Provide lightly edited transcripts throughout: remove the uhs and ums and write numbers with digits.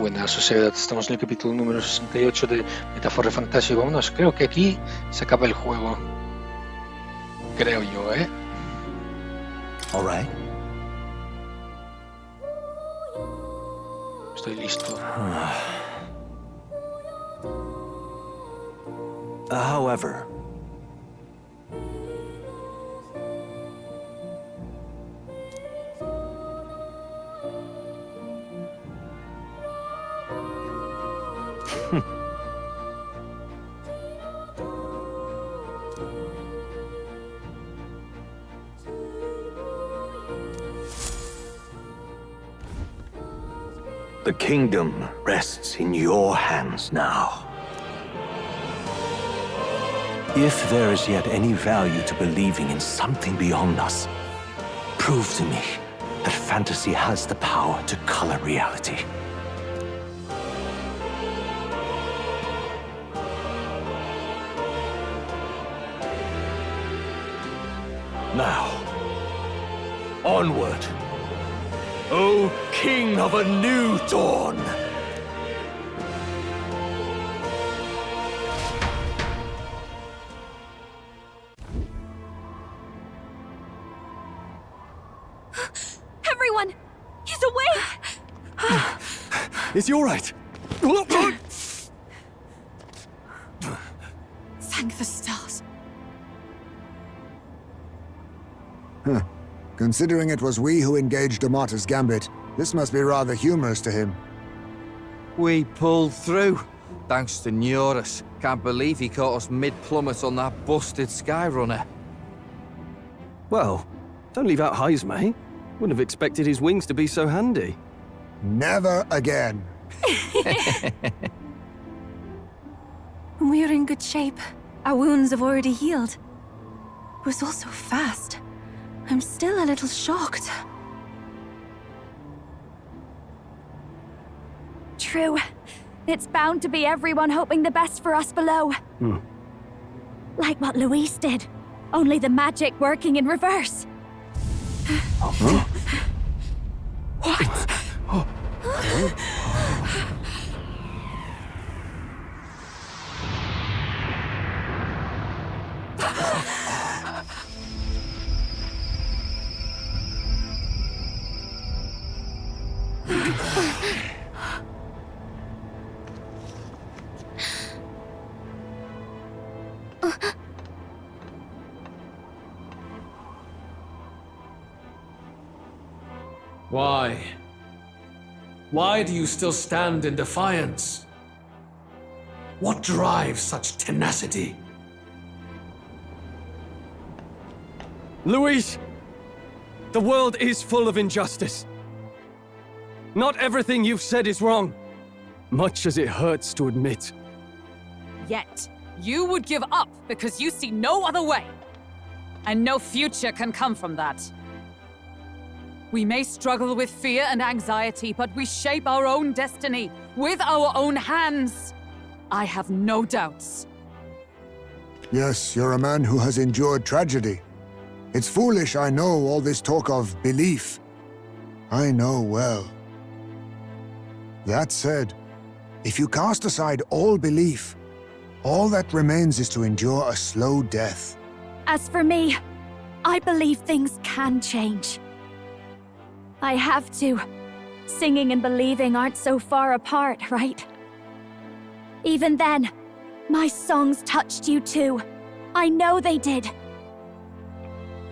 Buenas sociedad, estamos en el capítulo número 68 de ReFantazio. Vámonos, creo que aquí se acaba el juego. Creo yo, ¿eh? All right. Estoy listo. However, the kingdom rests in your hands now. If there is yet any value to believing in something beyond us, prove to me that fantasy has the power to color reality. Now, onward, O King of a new dawn! Everyone! He's awake! Is he all right? Thank the stars. Considering it was we who engaged Amata's gambit, this must be rather humorous to him. We pulled through, thanks to Neurus. Can't believe he caught us mid-plummet on that busted Skyrunner. Well, don't leave out Heis, mate. Wouldn't have expected his wings to be so handy. Never again. We're in good shape. Our wounds have already healed. It was all so fast. I'm still a little shocked. True. It's bound to be everyone hoping the best for us below. Like what Luis did. Only the magic working in reverse. What? Why? Why do you still stand in defiance? What drives such tenacity? Luis! The world is full of injustice. Not everything you've said is wrong, much as it hurts to admit. Yet, you would give up because you see no other way. And no future can come from that. We may struggle with fear and anxiety, but we shape our own destiny with our own hands. I have no doubts. Yes, you're a man who has endured tragedy. It's foolish, I know, all this talk of belief. I know well. That said, if you cast aside all belief, all that remains is to endure a slow death. As for me, I believe things can change. I have to. Singing and believing aren't so far apart, right? Even then, my songs touched you too. I know they did.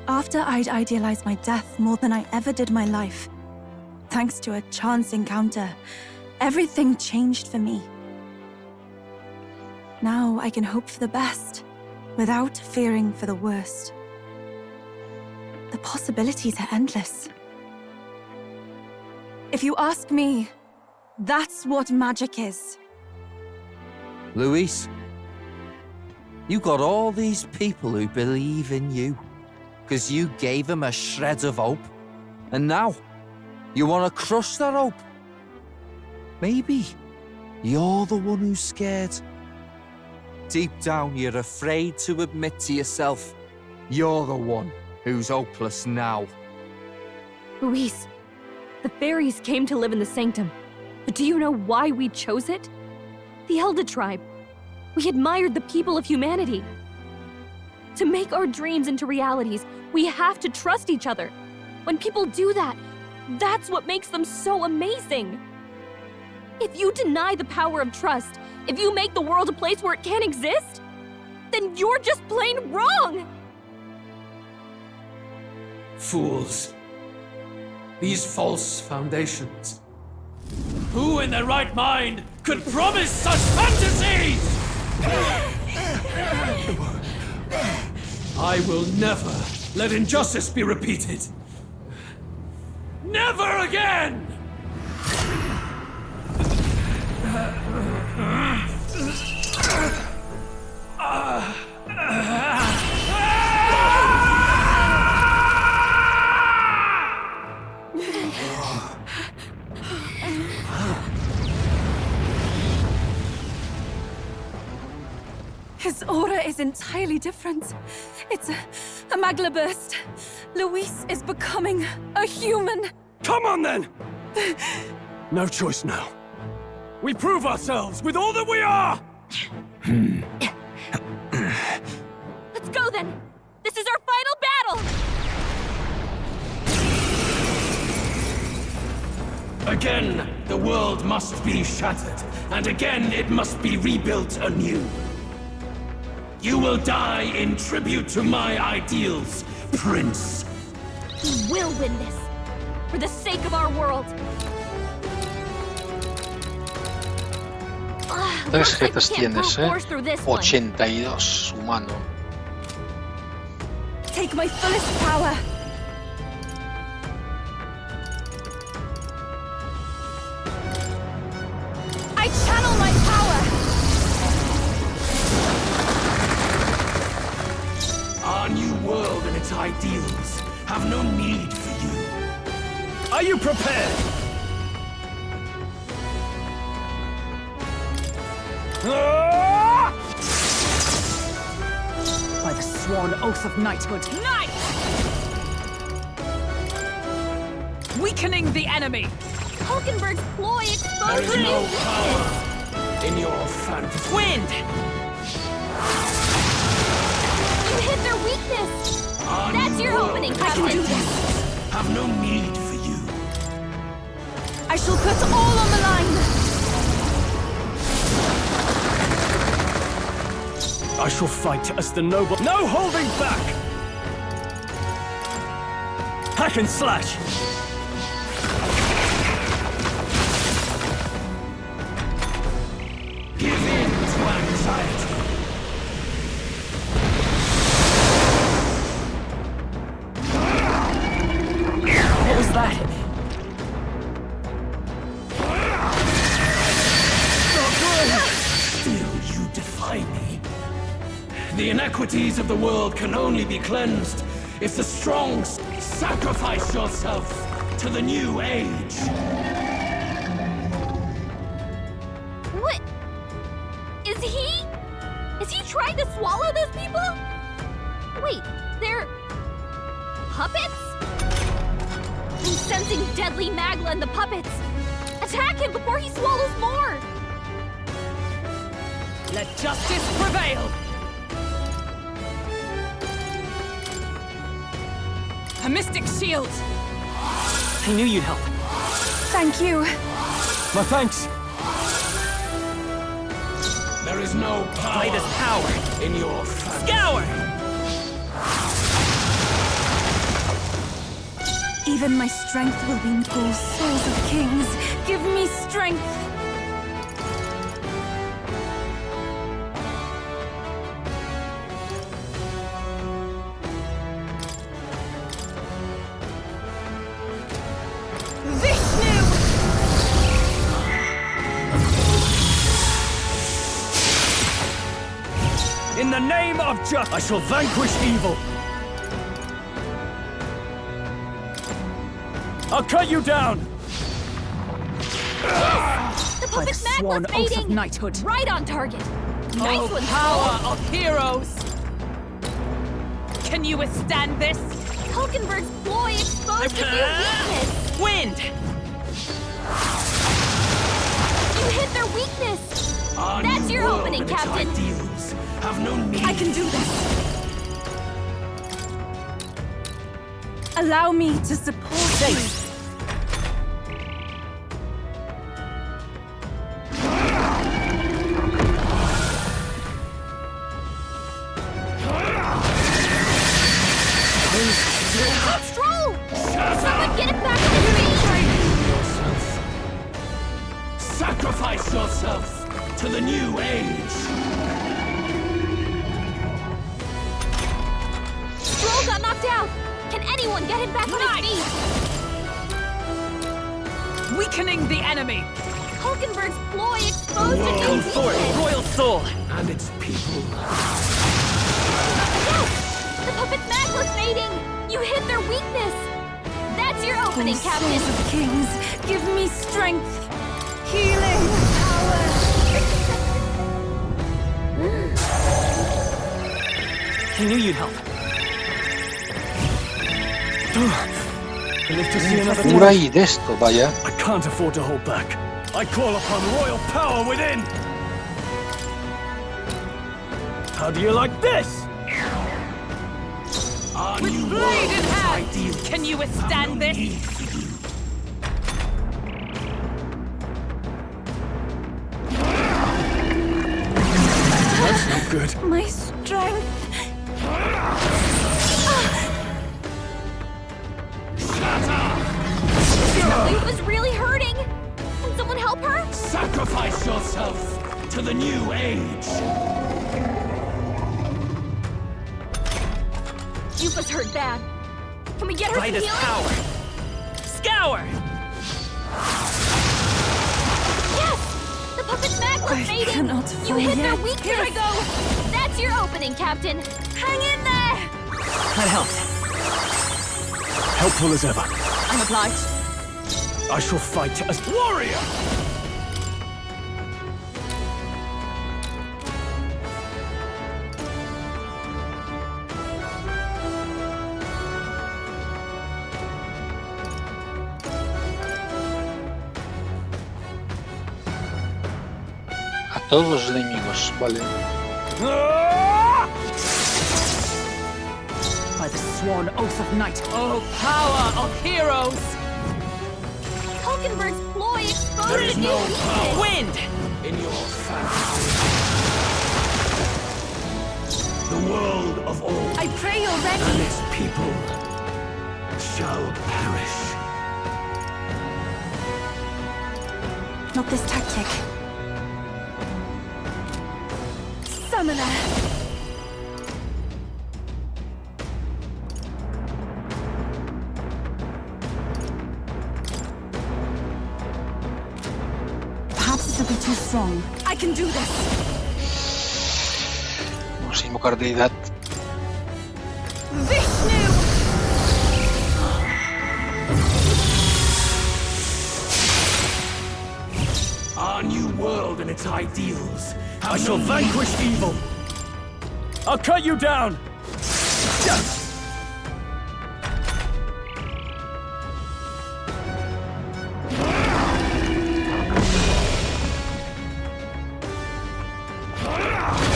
After I'd idealized my death more than I ever did my life, thanks to a chance encounter, everything changed for me. Now I can hope for the best, without fearing for the worst. The possibilities are endless. If you ask me, that's what magic is. Luis, you got all these people who believe in you, because you gave them a shred of hope. And now, you want to crush their hope. Maybe you're the one who's scared. Deep down, you're afraid to admit to yourself, you're the one who's hopeless now. Luis, the fairies came to live in the Sanctum. But do you know why we chose it? The Elder Tribe. We admired the people of humanity. To make our dreams into realities, we have to trust each other. When people do that, that's what makes them so amazing. If you deny the power of trust, if you make the world a place where it can't exist, then you're just plain wrong! Fools. These false foundations. Who in their right mind could promise such fantasies? I will never let injustice be repeated. Never again! His aura is entirely different. It's a magla burst. Luis is becoming a human. Come on, then! No choice now. We prove ourselves with all that we are! Let's go, then! This is our final battle! Again, the world must be shattered, and again it must be rebuilt anew. You will die in tribute to my ideals, Prince. We will win this. For the sake of our world. Tres jetas tienes, 82 humano. Take my fullest power. I channel my power. Our new world and its ideals have no need for you. Are you prepared? By the sworn oath of knighthood. Knight! Weakening the enemy! Hulkenberg's ploy There exposed is no power in your fantasy. Wind! You hit their weakness! Our That's new your world opening, and its Captain! ideals have no need for you. I shall put all on the line. I shall fight as the noble. No holding back! Hack and slash! Give in to anxiety. What was that? Still, you defy me. The inequities of the world can only be cleansed if the strong sacrifice yourself to the new age. What? Is he trying to swallow those people? Wait, they're... puppets? I'm sensing deadly Magla in the puppets. Attack him before he swallows more! Let justice prevail! A mystic shield! I knew you'd help. Thank you. My thanks. There is no power, in your fantasy. Scour! Even my strength will be equal. Souls of kings, give me strength. In the name of justice, I shall vanquish evil. I'll cut you down. The puppet's sworn Magla's oath of fading! knighthood. Right on target! Nice one, Power of heroes! Can you withstand this? Hulkenberg's ploy exposed a new weakness! Wind! weakness. Our That's new your world opening, and its Captain. ideals have no need. I can do this. Allow me to support you. Stroll! Someone get it back on his feet! Sacrifice yourself to the new age. Stroll got knocked out! Can anyone get him back on his feet? Weakening the enemy! Hulkenberg's ploy exposed a new weakness! Royal Soul! And its people. Yes! The puppet's mag was fading! You hit their weakness! That's your opening, O Captain! Souls of Kings, give me strength, healing, power. I knew you'd help. I live to see another Pura day. y de esto, vaya. I can't afford to hold back. I call upon royal power within! How do you like this? Our With new blade world in and its hand! ideals Can you have withstand no this? need for you. That's not good. My strength. Luke was really hurting! Can someone help her? Sacrifice yourself to the new age. Yufa's hurt bad. Can we get her some healing? Scour! Yes! The puppet's mag was I fading! cannot You fall hit their yet. weakness! Here I go! That's your opening, Captain! Hang in there! That helped. Helpful as ever. I'm obliged. I shall fight as warrior! A todos los enemigos, vale. By the sworn oath of night. Oh, power of heroes! Hulkenberg's ploy exposed There a is new no weakness! power Wind! in your fantasy. The world of all I pray you're and ready. its people shall perish. Not this tactic. Summoner. Perhaps this will be too strong. I can do this. Vamos a invocar deidad. Vishnu! Our new world and its ideals have I shall no vanquish evil! I'll cut you down!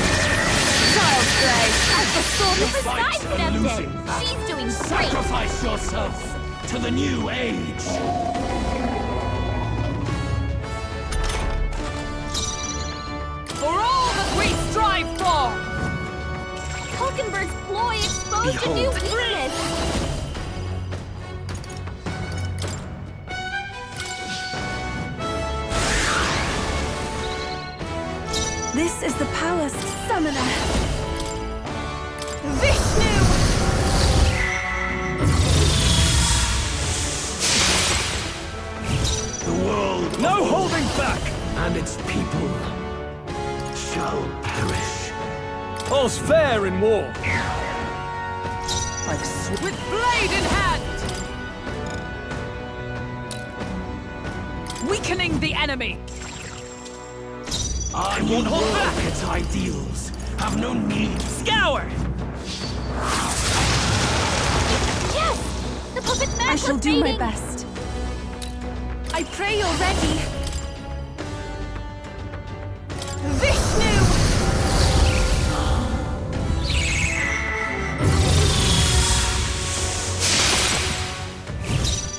Child's play! As the sword You has fight a sidestepped losing it! battle. She's doing great! Sacrifice yourself to the new age. For all that we strive for! Hulkenberg's ploy exposed a new weakness! This is the power summoner. Vishnu! The world No holding back! and its people shall perish. All's fair in war. By the with blade in hand! Weakening the enemy! Our new won't hold world back. and its ideals have no need. Scour! Yes! The puppet's mag I was shall do my fading. best. I pray you're ready.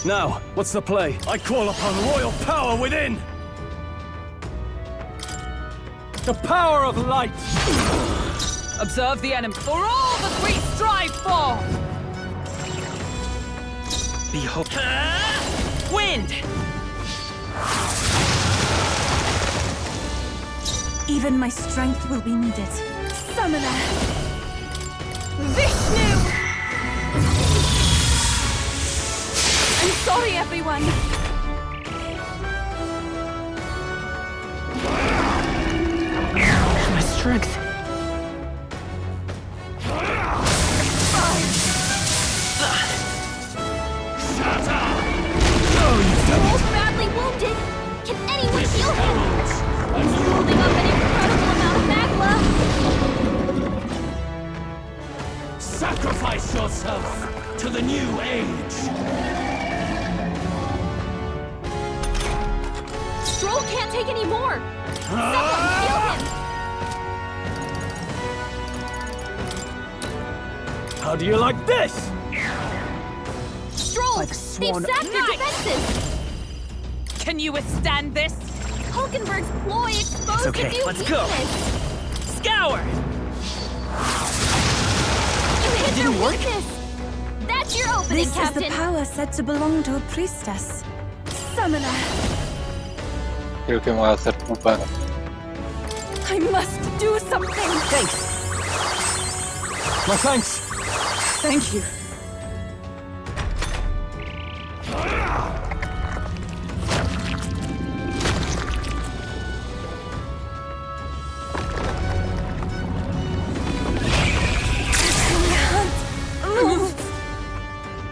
Now, what's the play? I call upon royal power within! The power of light! Observe the enemy for all that we strive for! Behold. Wind! Even my strength will be needed. Summoner! Vishnu! I'm sorry, everyone! My strength. Wolf badly wounded. Can anyone heal him? He's holding up an incredible amount of magma. Sacrifice yourself to the new age! Stroll can't take any more. Someone heal him. How do you like this? Stroll, they've sapped your defenses. Can you withstand this? Hulkenberg's ploy exposed okay, a new let's go. weakness. Scour! You hit their weakness. That's your opening, This Captain. is the power said to belong to a priestess. Summoner! Creo que me va a hacer culpa. I must do something! My thanks! Thank you.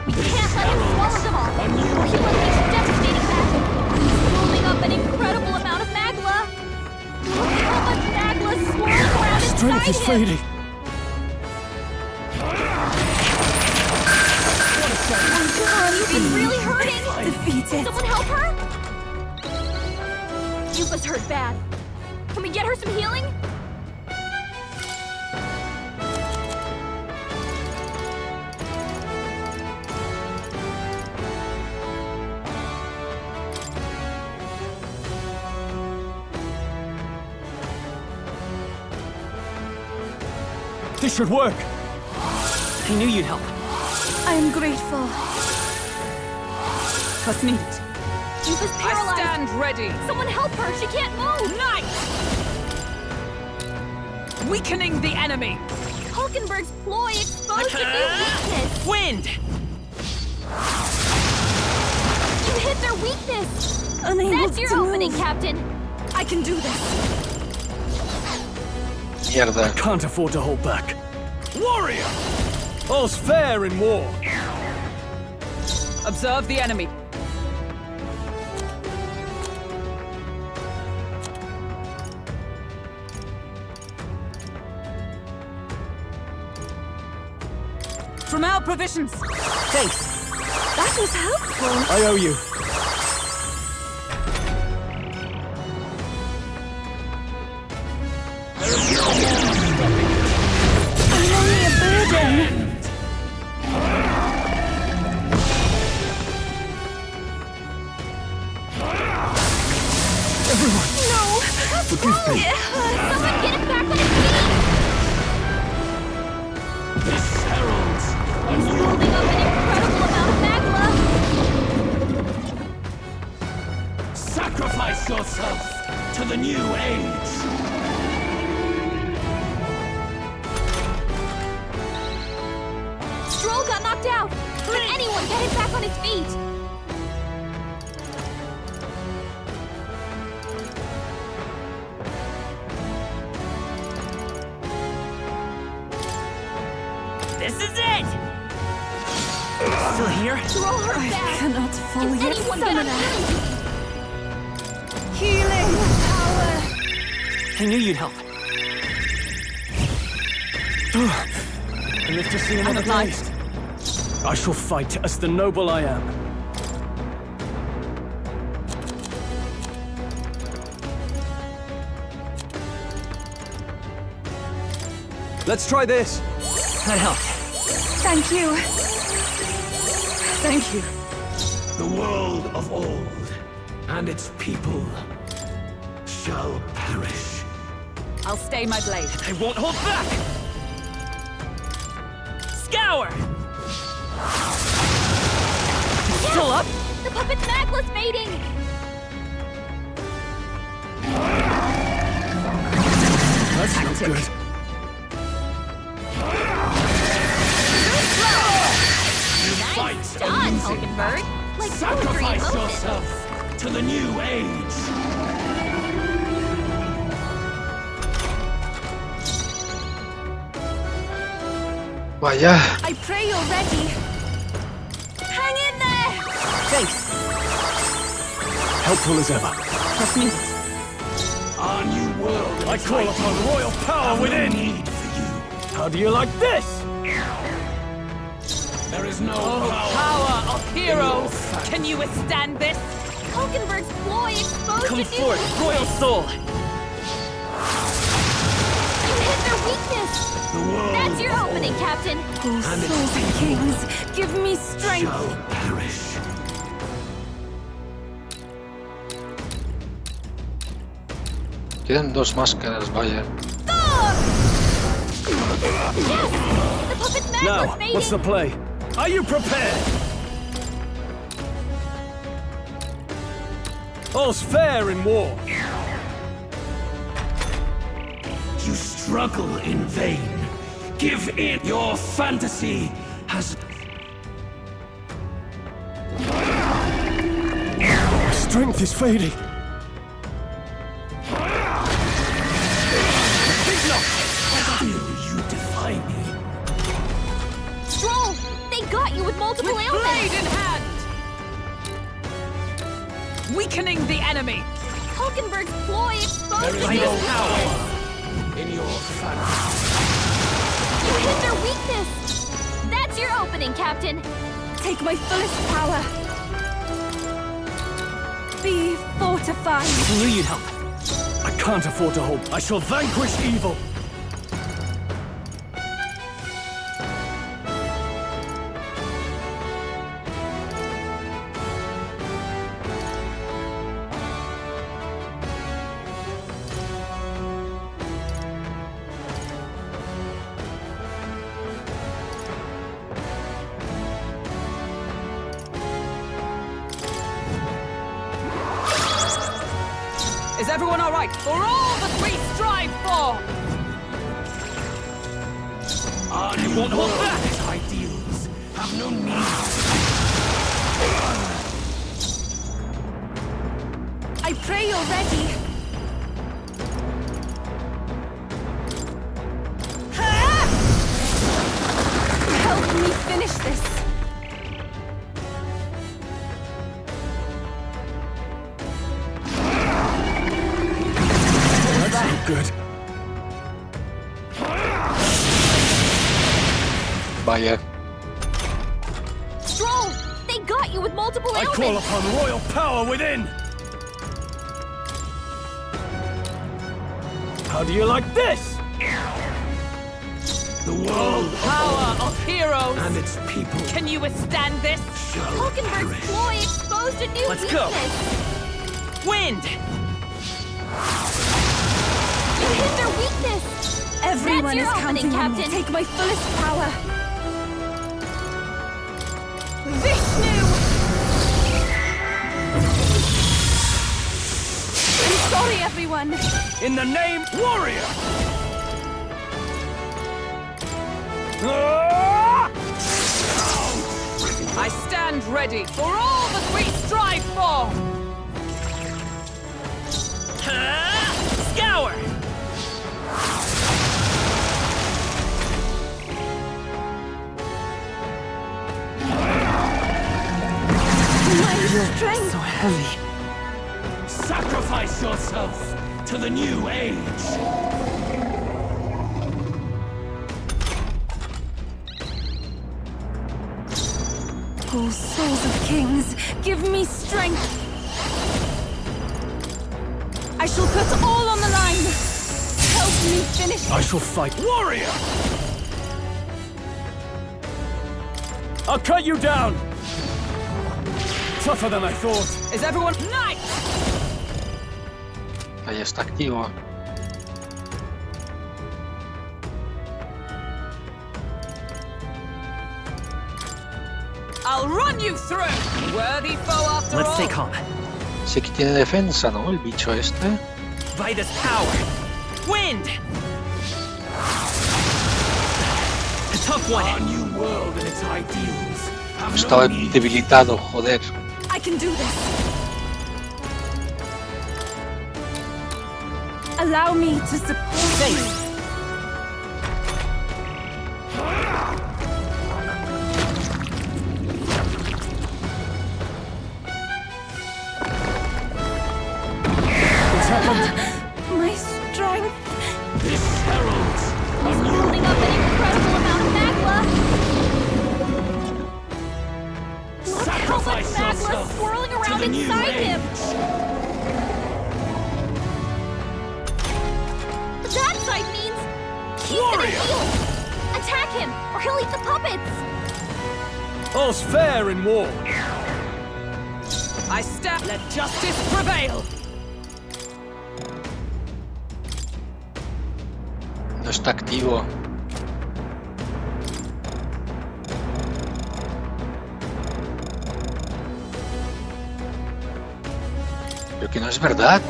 We can't let him swallow them all, or he'll unleash devastating magic. He's building up an incredible amount of magma. Look how much magma is swirling around Strength is inside him. fading. Yuba's really hurting. Defeated. Someone help her? Yuba's hurt bad. Can we get her some healing? This should work. I knew you'd help. I am grateful. Trust me. Yuba's I paralyzed. stand ready. Someone help her. She can't move. Knight! Weakening the enemy. Hulkenberg's ploy exposed a new weakness. Wind! You hit their weakness. Unable That's your to opening, move. Captain. I can do this. Mierda. Can't afford to hold back. Warrior! All's fair in war. Observe the enemy. From our provisions. Thanks. That was helpful. I owe you. I'm only a burden. No! Forgive me. It hurts. Someone get him back on his feet. This heralds a He's new building up an incredible amount of magma. Sacrifice yourself to the new age! Stroll got knocked out. Can anyone get him back on his feet? This is it! Still here? Stroll her I back. cannot fall Can yet. anyone get Summoner. on healing? Healing power. I knew you'd help. I live to see another day. obliged. I shall fight as the noble I am. Let's try this. That helped. Thank you. Thank you. The world of old and its people shall perish. I'll stay my blade. I won't hold back! Scour! Still up? The puppet's necklace fading! That's not good. Nice done, Hulkenberg! Like poetry in Sacrifice motion. yourself to the new age. Vaya. I pray you're ready. Hang in there! Thanks. Helpful as ever. Trust me. Our new world. I call upon royal power within! Need for you. How do you like this? There is no Power of heroes! Can you withstand this? Hulkenberg's ploy exposed Come a new forth, weakness. royal soul! You hit their weakness! That's your opening, Captain! Oh, souls of kings, give me strength! shall perish. Quedan 2 máscaras, vaya. The puppet's necklace Now, fading! what's the play? Are you prepared? All's fair in war. You struggle in vain. Give in. Your fantasy has. Strength is fading. Still, you defy me. Stroll! They got you with multiple Blade ailments! in hand! Weakening the enemy! Hulkenberg's ploy exposed There is a new no weakness! power in your fantasy. You hit their weakness! That's your opening, Captain! Take my fullest power! Be fortified! Who need help? I can't afford to hope. I shall vanquish evil. Is everyone alright? For all that we strive for! Our new won't hold world back. and its ideals have no need. I pray you're ready! Ah! Help me finish this! That's not good. Vaya. Stroll! They got you with multiple I ailments! call upon royal power within! How do you like this? The world Power of heroes! and its people Can you withstand this? shall Hulkenberg's perish. ploy exposed a new Let's go. weakness! Wind! You hit their weakness! Everyone That's your is opening, counting on me. Captain. Take my fullest power! Vishnu! I'm sorry, everyone! In the name, warrior! Ah! I stand ready for all that we strive for! Scour! My strength! So heavy. Sacrifice yourself to the new age. Oh, souls of kings, give me strength! I shall put all on the line! Help me finish I shall fight. Warrior! I'll cut you down! Tougher than I thought. Is everyone nice? Ahí está activo. I'll run you through. Worthy foe after all. Let's stay calm. Sí que tiene defensa, ¿no? El bicho este. Vitus power. Wind. A tough one. Our new world and its ideals have Estaba no need. debilitado, joder. I can do this. Allow me to support you. My strength. This heralds a He's new building up an incredible amount of magma. Look how much Sacrifice magma yourself swirling to around the new inside him. age. That sight means he's gonna heal. Attack him, or he'll eat the puppets. All's fair in war. I stab. Let justice prevail. No está activo. Pero que no es verdad.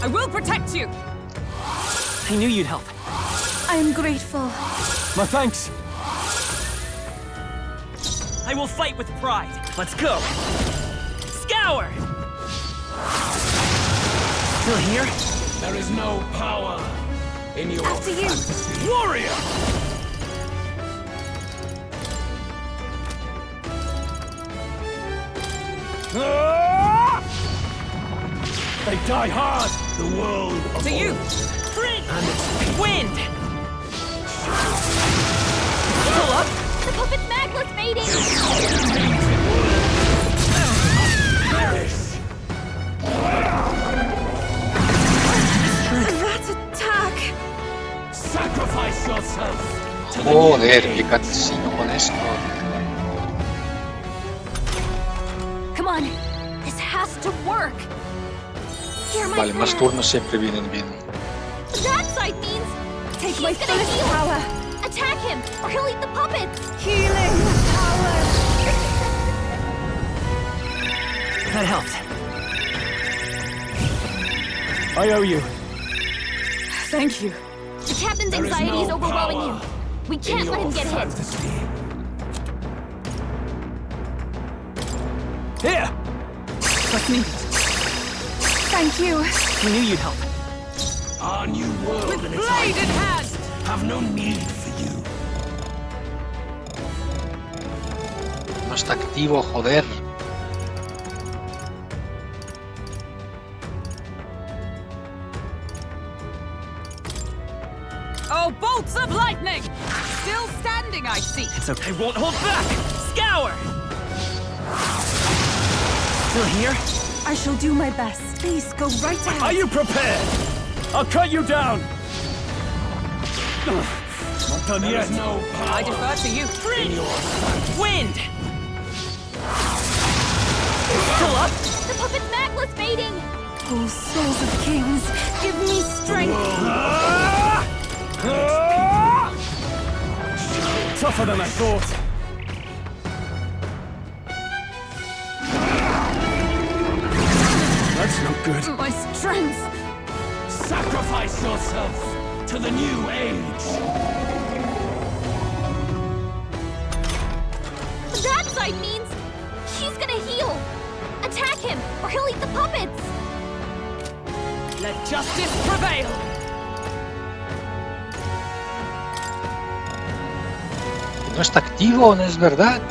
I will protect you. I knew you'd help. I am grateful. My thanks. I will fight with pride. Let's go. Scour. Still here? There is no power in your After you. fantasy. Warrior. They die hard. The world of To you. and its people. Wind. Still up? The puppet's magma's fading. Perish. That attack. Sacrifice yourself to the Joder, new qué age. cansino con esto. Come on, this has to work. Hear my Vale, más plan. turnos siempre vienen bien. That sight means Take he's my gonna fullest heal. power. Attack him, or he'll eat the puppets. Healing power. That helped. I owe you. Thank you. The captain's There is anxiety is no overwhelming power him. We in can't let your him get hit. fantasy. Here. Trust me. Thank you. I knew you'd help. Our new world With and its blade in ideals hand. have no need for you. No está activo, joder. Oh, bolts of lightning! Still standing, I see. It's okay. I won't hold back. Scour. Still here? I shall do my best. Please go right ahead. Are you prepared? I'll cut you down. Not done There yet. is no power I defer to you. in your fantasy. Wind. Still up? The puppet's magma's fading. Oh, souls of kings, give me strength. Tougher than I thought. That's not good. My strength. Sacrifice yourself to the new age. That sight means he's gonna heal. Attack him, or he'll eat the puppets. Let justice prevail. No está activo, no es verdad.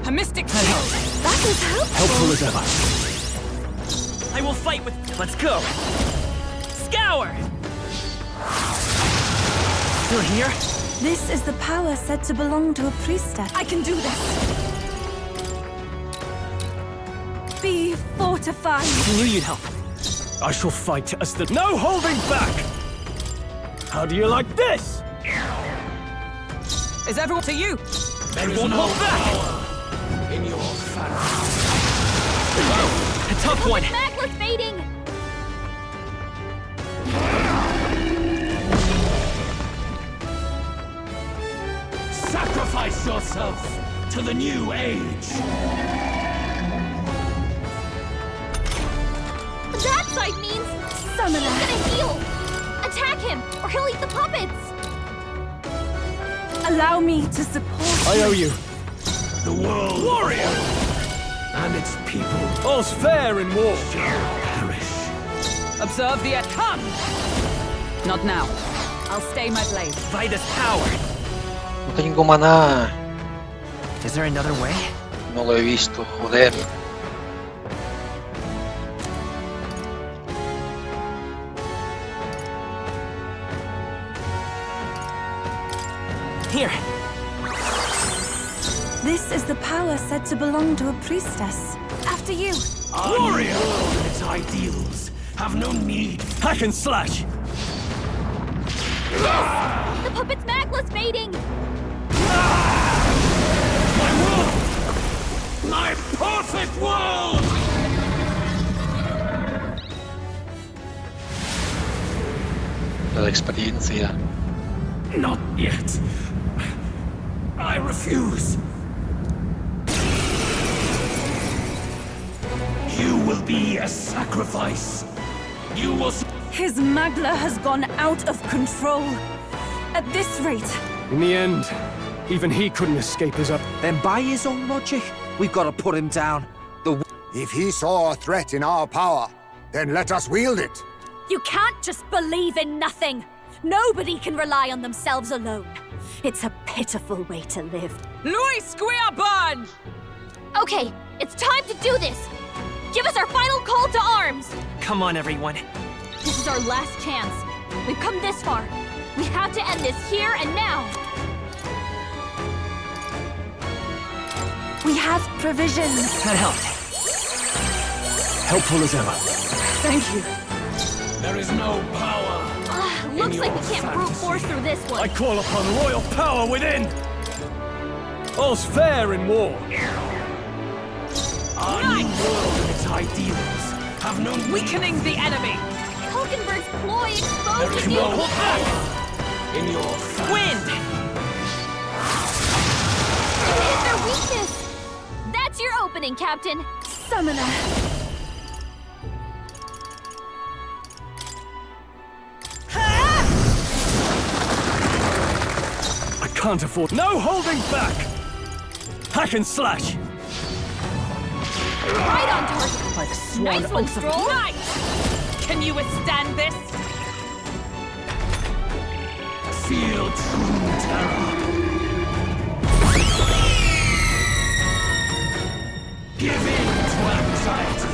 A mystic That is helpful. Helpful as ever. I will fight with... Let's go. Scour. Still here? This is the power said to belong to a priestess. I can do this. Be fortified. I knew you'd help. I shall fight as the... No holding back! How do you like this? Is everyone to you? There is Won't no hold back! power in your fantasy. A tough one. Magla's fading! Sacrifice yourself to the new age. That side means Summoner. he's gonna heal! Attack him, or he'll eat the puppets! Allow me to support I owe you. The world warrior and its people All's fair in war. shall perish. Observe the come! Not now. I'll stay my blade. Vida's power. No tengo maná. Is there another way? No lo he visto, joder. Here. This is the power said to belong to a priestess. After you. Our new world and its ideals have no need. Hack and slash. The puppet's Magla's fading! My world! My perfect world! La experiencia. Not yet. I refuse. You will be a sacrifice. You will... His Magla has gone out of control. At this rate, In the end, even he couldn't escape his up. Then by his own logic, we've got to put him down. If he saw a threat in our power, then let us wield it. You can't just believe in nothing! Nobody can rely on themselves alone. It's a pitiful way to live. Louis Squeabun! Okay, it's time to do this! Give us our final call to arms! Come on, everyone. This is our last chance. We've come this far. We have to end this here and now. we have provisions. That helped. Helpful as ever. Thank you. There is no power. Looks like we can't brute force through this I one. call upon royal power within. All's fair in war. Our new world and its ideals have no need. Weakening the enemy. Hulkenberg's ploy There exposed is to no you. power in your fantasy. Wind! You hit their weakness. That's your opening, Captain. Summoner. I can't afford... No holding back! Hack and slash! Right on target. By the sworn Nice one, oath of Stroll. right! Can you withstand this? Feel true terror. Give in to anxiety.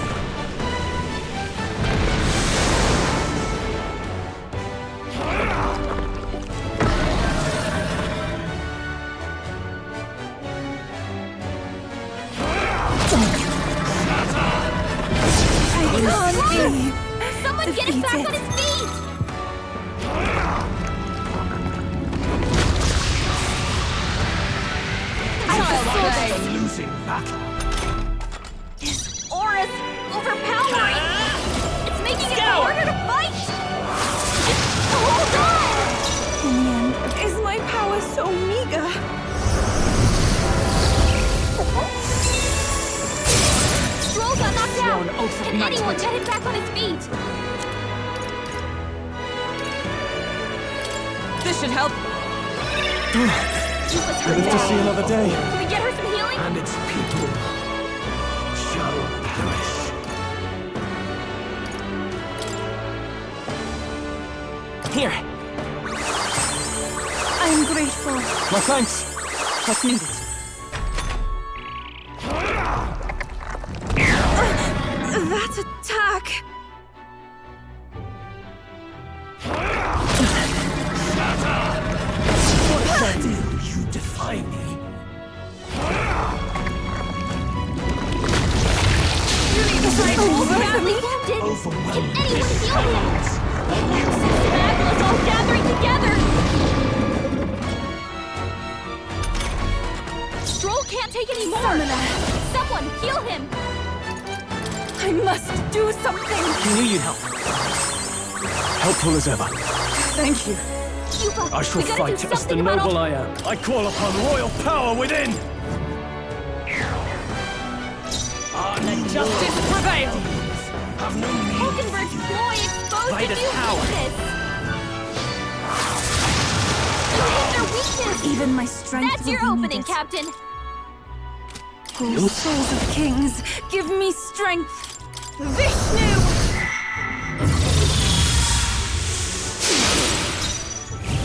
Someone get him back on his feet. A losing battle. Aura's overpowering. It's making it Go. harder to fight. Just hold on. In the end, is my power so meager? Stroll got knocked Sworn out. oath of Can anyone knighthood. get him back on his feet? This should help. Keep us hurt Live to now. see another day. Can we get her some healing? And its people shall perish. Here. I am grateful. My thanks. What's needed? That attack. Is it over for me? Can Overwhelmed anyone this heal him? Magla's all gathering together! Stroll can't take any more! Someone heal him! I must do something! I knew you'd help. Helpful as ever. Thank you. I shall fight as the noble I am. I call upon royal power within! Let justice prevail! have no need. Hulkenberg's ploy exposed a Vitus new power. weakness! You hit their weakness! Even my strength That's will your be opening, needed. Captain! Oh, souls of kings, give me strength! Vishnu!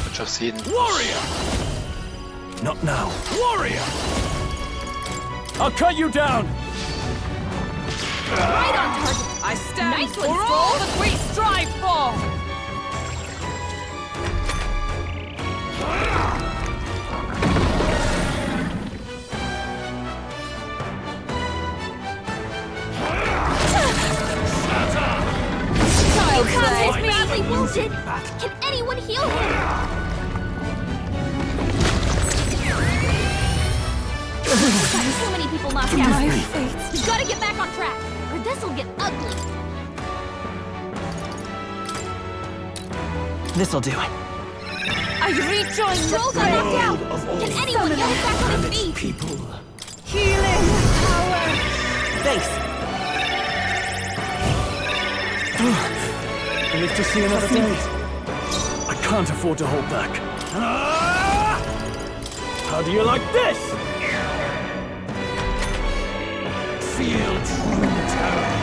Muchos sin. Warrior! Not now. Warrior! I'll cut you down! Right on target! I stand Nice for one, all that we strive for! Yukon is badly wounded! Can anyone heal him? Got too many people knocked out. My fate. We've got to get back on track, or this'll get ugly. This'll do it. I rejoin Stroll's the got knocked fray. out! Can anyone get him back on his feet? People. Healing power! Thanks. I live to see another day. I can't afford to hold back. How do you like this? Feel true terror.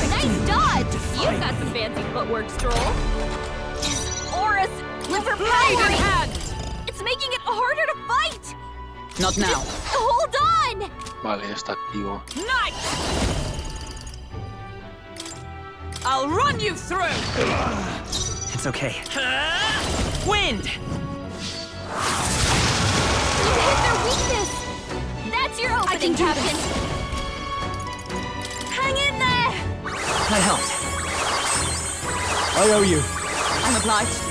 Nice dodge! You've got some fancy footwork, Stroll. Aura's Blade in overpowering! hand! It's making it harder to fight! Not now. Hold on! Vale, ya está activo. Night! I'll run you through! It's okay. Wind! You hit their weakness! That's your opening, do Captain! Hang in there! I helped. I owe you. I'm obliged.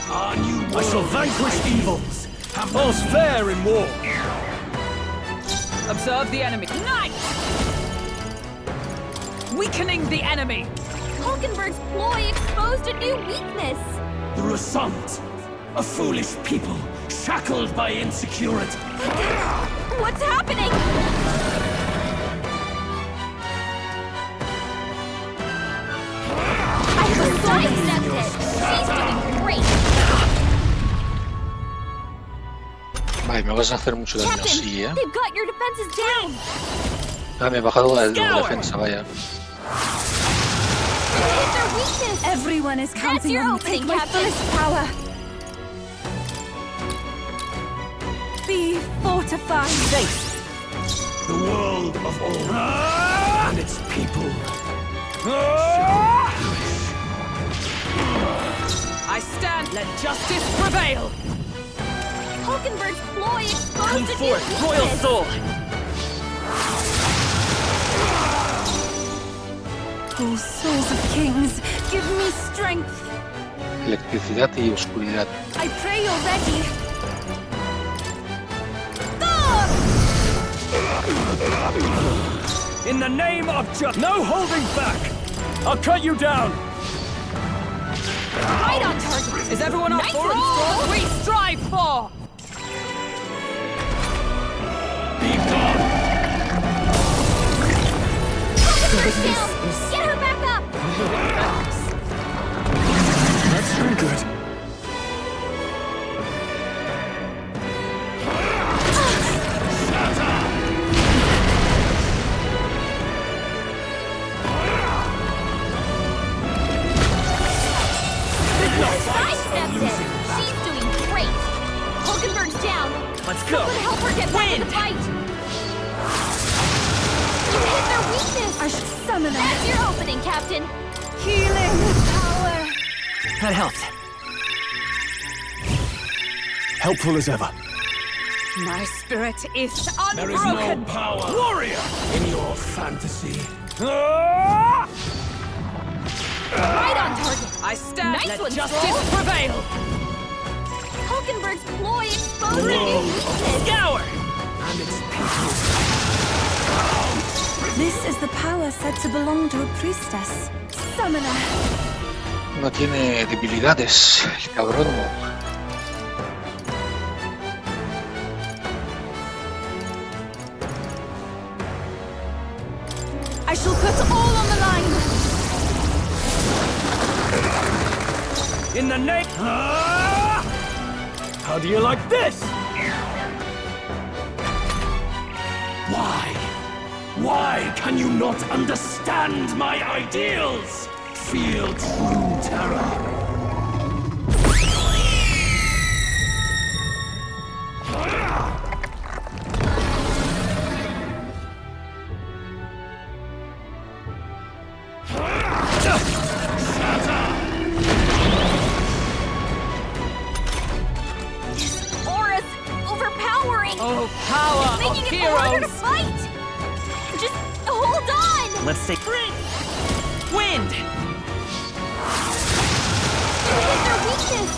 Our new world. I shall vanquish evils. All's fair in war. Observe the enemy. Night! Weakening the enemy. Hulkenberg's ploy exposed a new weakness! The Result. A foolish people, shackled by insecurity. What's happening? I just sidestepped it! She's doing great! Vale, me vas a hacer mucho daño Captain, así, ¿eh? they've got your defenses down! Ah, me he bajado la defensa, vaya. You hit their weakness! Everyone is counting your on me to opening, take my Captain. fullest power. Be fortified. Thanks. The world of all. And its people. I stand. Let justice prevail. Hulkenberg's ploy Come exposed a new forth, royal weakness! soul! Oh, souls of kings, give me strength. Electricidad y oscuridad. I pray you're ready. In the name of no holding back! I'll cut you down! Right on target! Is everyone up Nice for one, all Stroll. we strive for? Be gone. Hulkenberg's down! Get her back up! That's very good. Sidestepped it! She's doing great! Hulkenberg's down! Let's go! Someone help her get back in the Wind! fight! You hit their weakness! I should Captain. Healing power. That helped. Helpful as ever. My spirit is unbroken. There is no power, warrior, in your fantasy. Right on target. I stand. Nice Let one, justice Stroll. prevail. Hulkenberg's ploy exposed a new world weakness. Scour! And its people. This is the power said to belong to a priestess. Summoner. No tiene debilidades, el cabrón. I shall put all on the line. In the neck. How do you like this? Why? Why can you not understand my ideals? Feel true terror. Aura's overpowering. Oh, power Making of it harder to heroes. fight. Just hold on. Let's take wind! You hit their weakness.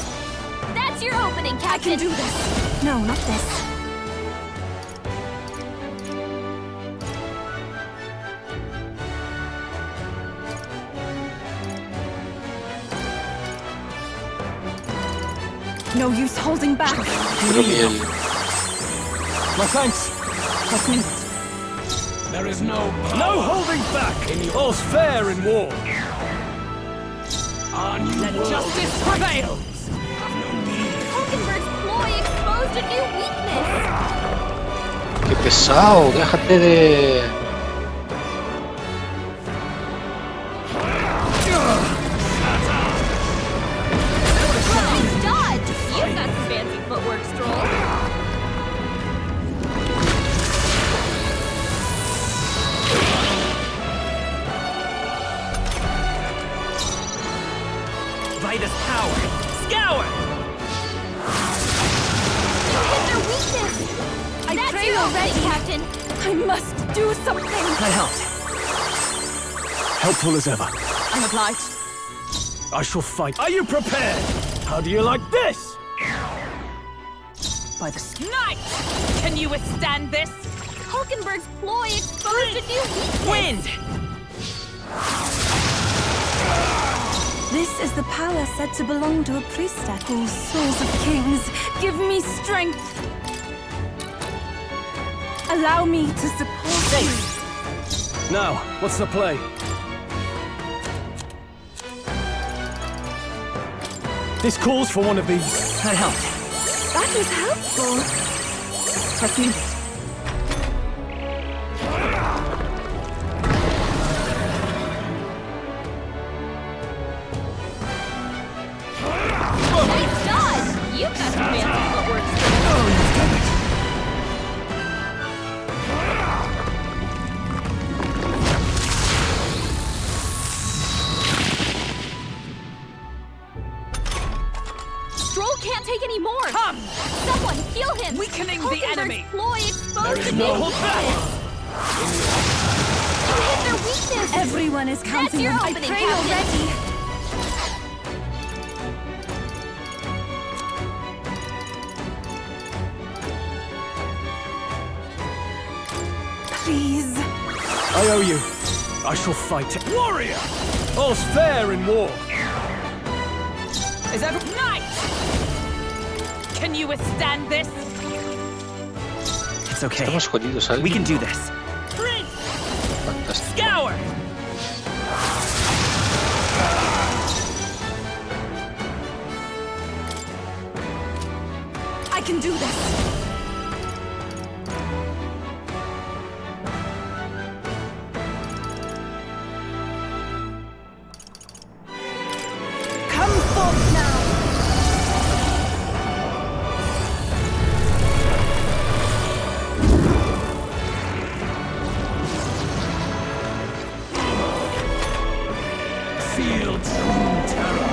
That's your opening, I Captain. can do this. No, not this. No use holding back. Creo que el, My thanks. There is no power. No holding back. All's fair in war. Our new Let world justice prevail. have no need. Hulkenberg's ploy exposed a new weakness. qué pesado, déjate de... Nice dodge. You've got some fancy footwork, Stroll. Vitus power! Scour! You hit their weakness. I That's pray your already. opening, Captain. I must do something. That helped. Helpful as ever. I'm obliged. I shall fight. Are you prepared? How do you like this? By the night! Can you withstand this? Hulkenberg's ploy exposed a new weakness. Wind! This is the power said to belong to a priestess. Oh, souls of kings, give me strength. Allow me to support you. Now, what's the play? This calls for one of these. That helped. That is helpful. Trust me. Nice dodge. You've got some fancy footwork, Stroll. Stroll can't take any more. Come! Someone heal him. Weakening the Hulkenberg's enemy. ploy exposed There a is new no weakness. You hit their weakness. Everyone is counting your on I opening, pray Captain. already. Please. I owe you. I shall fight. Warrior! All's fair in war. Is every night? Can you withstand this? It's okay. Estamos jodidos, ¿sabes? We can do this. Fantástico. Scour! I can do this. Come forth now. Feel true terror.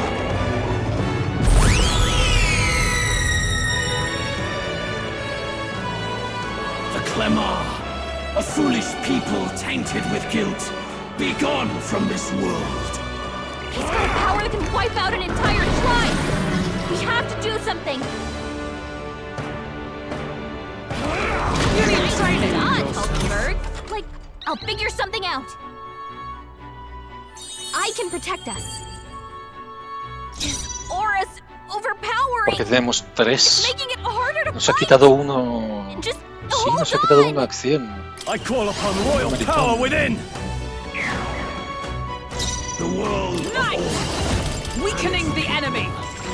The Clemar, a foolish people tainted with guilt. Be gone from this world. He's got a power that can wipe out an entire tribe! We have to do something! You need training. Not, Hulkenberg. Like, I'll figure something out. I can protect us. His aura's overpowering. Porque tenemos It's 3. making it harder to Nos ha fight. quitado uno. Just Sí, hold nos ha quitado on. una acción. I call upon royal power within! The world of Nice! Weakening the enemy.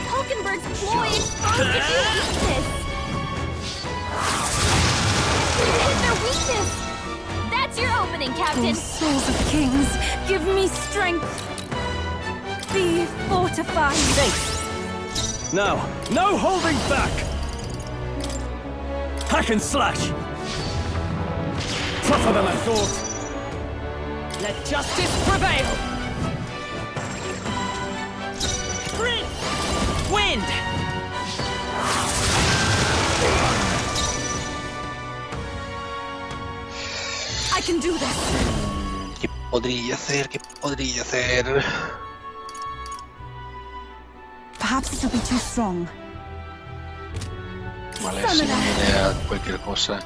Hulkenberg's ploy exposed a new weakness. Hit their weakness. That's your opening, Captain. Oh, souls of kings, give me strength. Be fortified. Now, no holding back! Hack and slash! Tougher than I thought. Let justice prevail. Wind! I can do this. ¿Qué podría hacer? ¿Qué podría hacer? Perhaps this will be too strong. Vale, si me viene a cualquier cosa.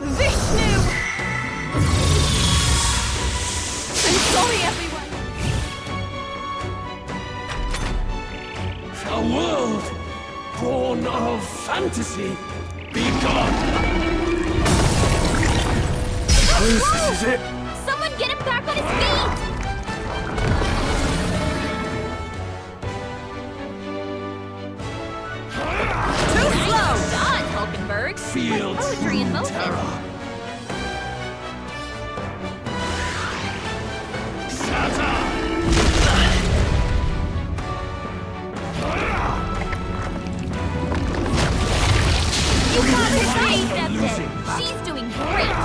Vishnu! I'm sorry, everyone. a world born of fantasy. Be gone! This is it! Someone get him back on his feet! Too slow! Done, Hulkenberg! Feel Like poetry in true motion. terror. Shatter! You got her right, Captain! She's doing great!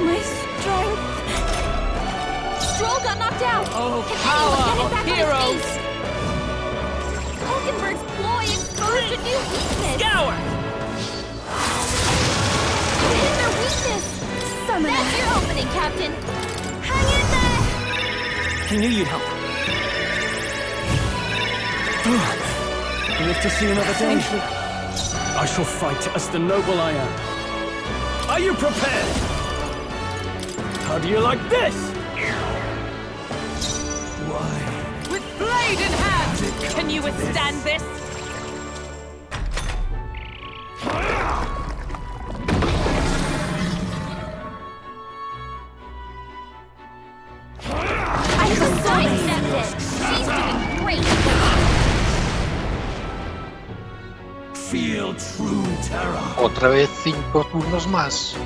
My strength. Stroll got knocked out! Oh, Can power anyone of get him back heroes! on his feet? Hulkenberg's ploy exposed a new weakness! Scour! Hit their weakness! Summoner. That's your opening, Captain! Hang in there! I knew you'd help. I live to see another day. I shall fight as the noble I am. Are you prepared? How do you like this? Why? With blade in hand! Can you withstand this? I sidestepped it! She's doing great! Feel true terror. Otra vez 5 turnos más.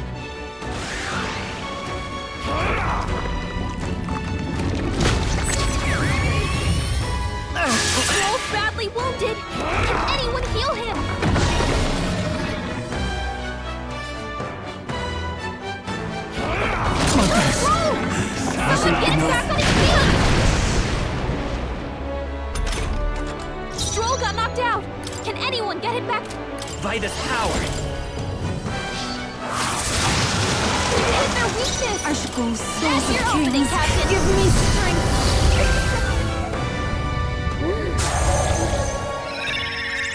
Stroll's badly wounded! Can anyone heal him? Stroll! Someone get him back on his feet! Stroll got knocked out! Can anyone get him back? Vida's power. Hit their weakness! I should go souls That's of your opening, kings. Captain! Give me strength.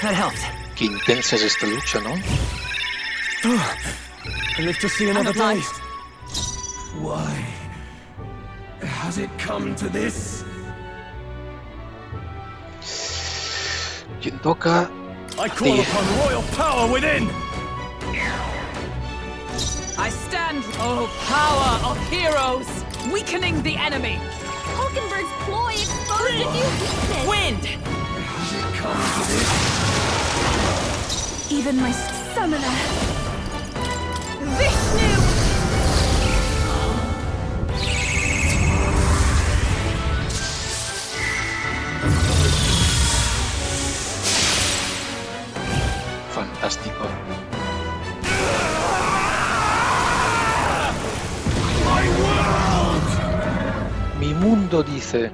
That helped. Qué intensa es esta lucha, ¿no? I live to see another day. obliged. Why? Has it come to this? ¿Quién toca? I call upon royal power within! I stand, oh power of heroes, weakening the enemy. Hulkenberg's ploy exposed a new weakness! Wind! Has it come to this? Even my summoner. Vishnu! Fantástico. My world! El mundo dice.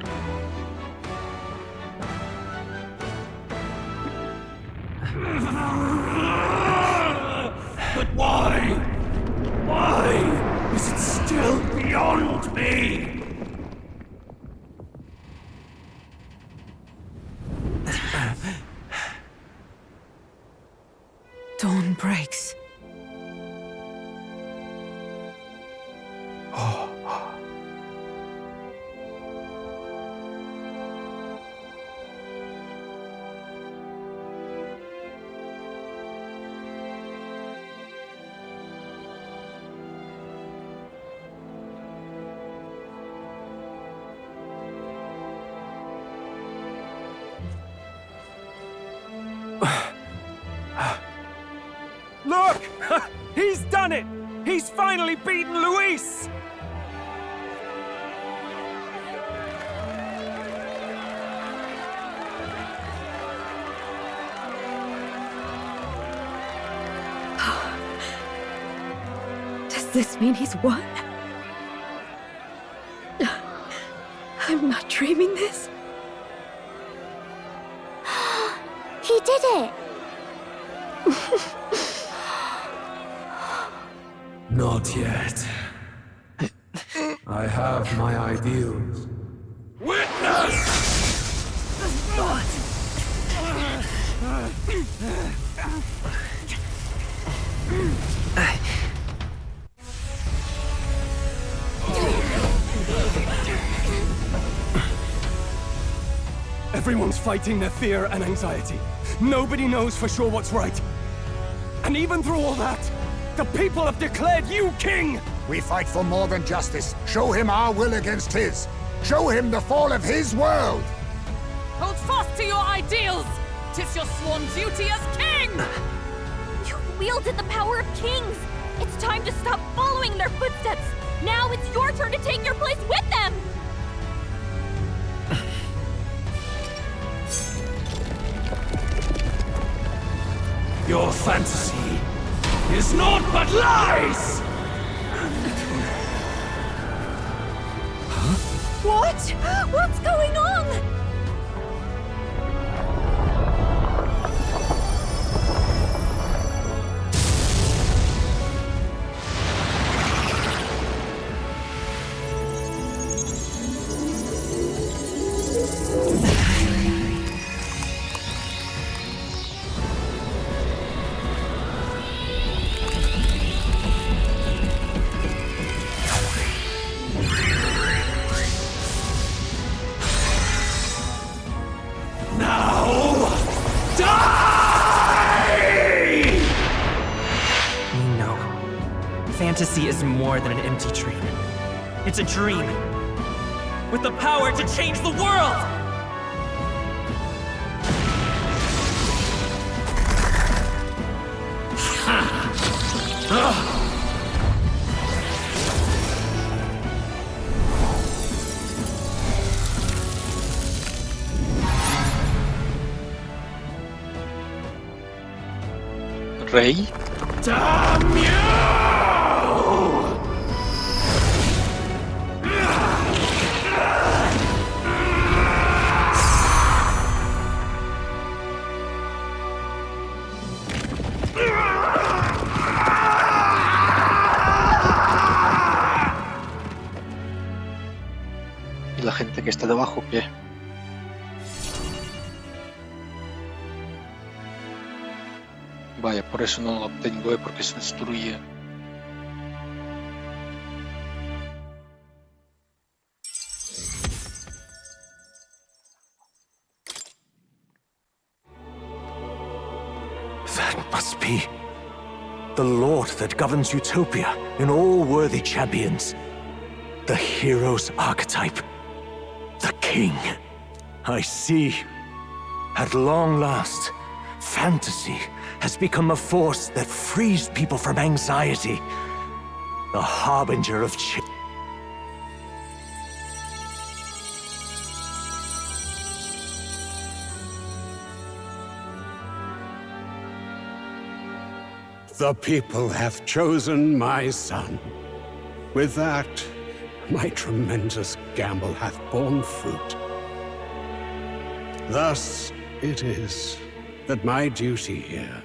But why? Why is it still beyond me? Dawn breaks. Look! He's done it! He's finally beaten Luis! Does this mean he's won? I'm not dreaming this. He did it! Not yet. I have my ideals. Witness! Everyone's fighting their fear and anxiety. Nobody knows for sure what's right. And even through all that, the people have declared you king! We fight for more than justice. Show him our will against his. Show him the fall of his world! Hold fast to your ideals! 'Tis your sworn duty as king! You've wielded the power of kings! It's time to stop following in their footsteps! Now it's your turn to take your place with them! Your fantasy is naught but lies! What? What's going on? Fantasy is more than an empty dream. It's a dream with the power to change the world! Rey. Damn you! ¿Y la gente que está debajo qué? Vaya, por eso no lo obtengo, porque se destruye. That must be the Lord that governs Utopia in all worthy champions. The hero's archetype. The king. I see. At long last, fantasy has become a force that frees people from anxiety. The harbinger of change. The people have chosen my son. With that, My tremendous gamble hath borne fruit. Thus it is that my duty here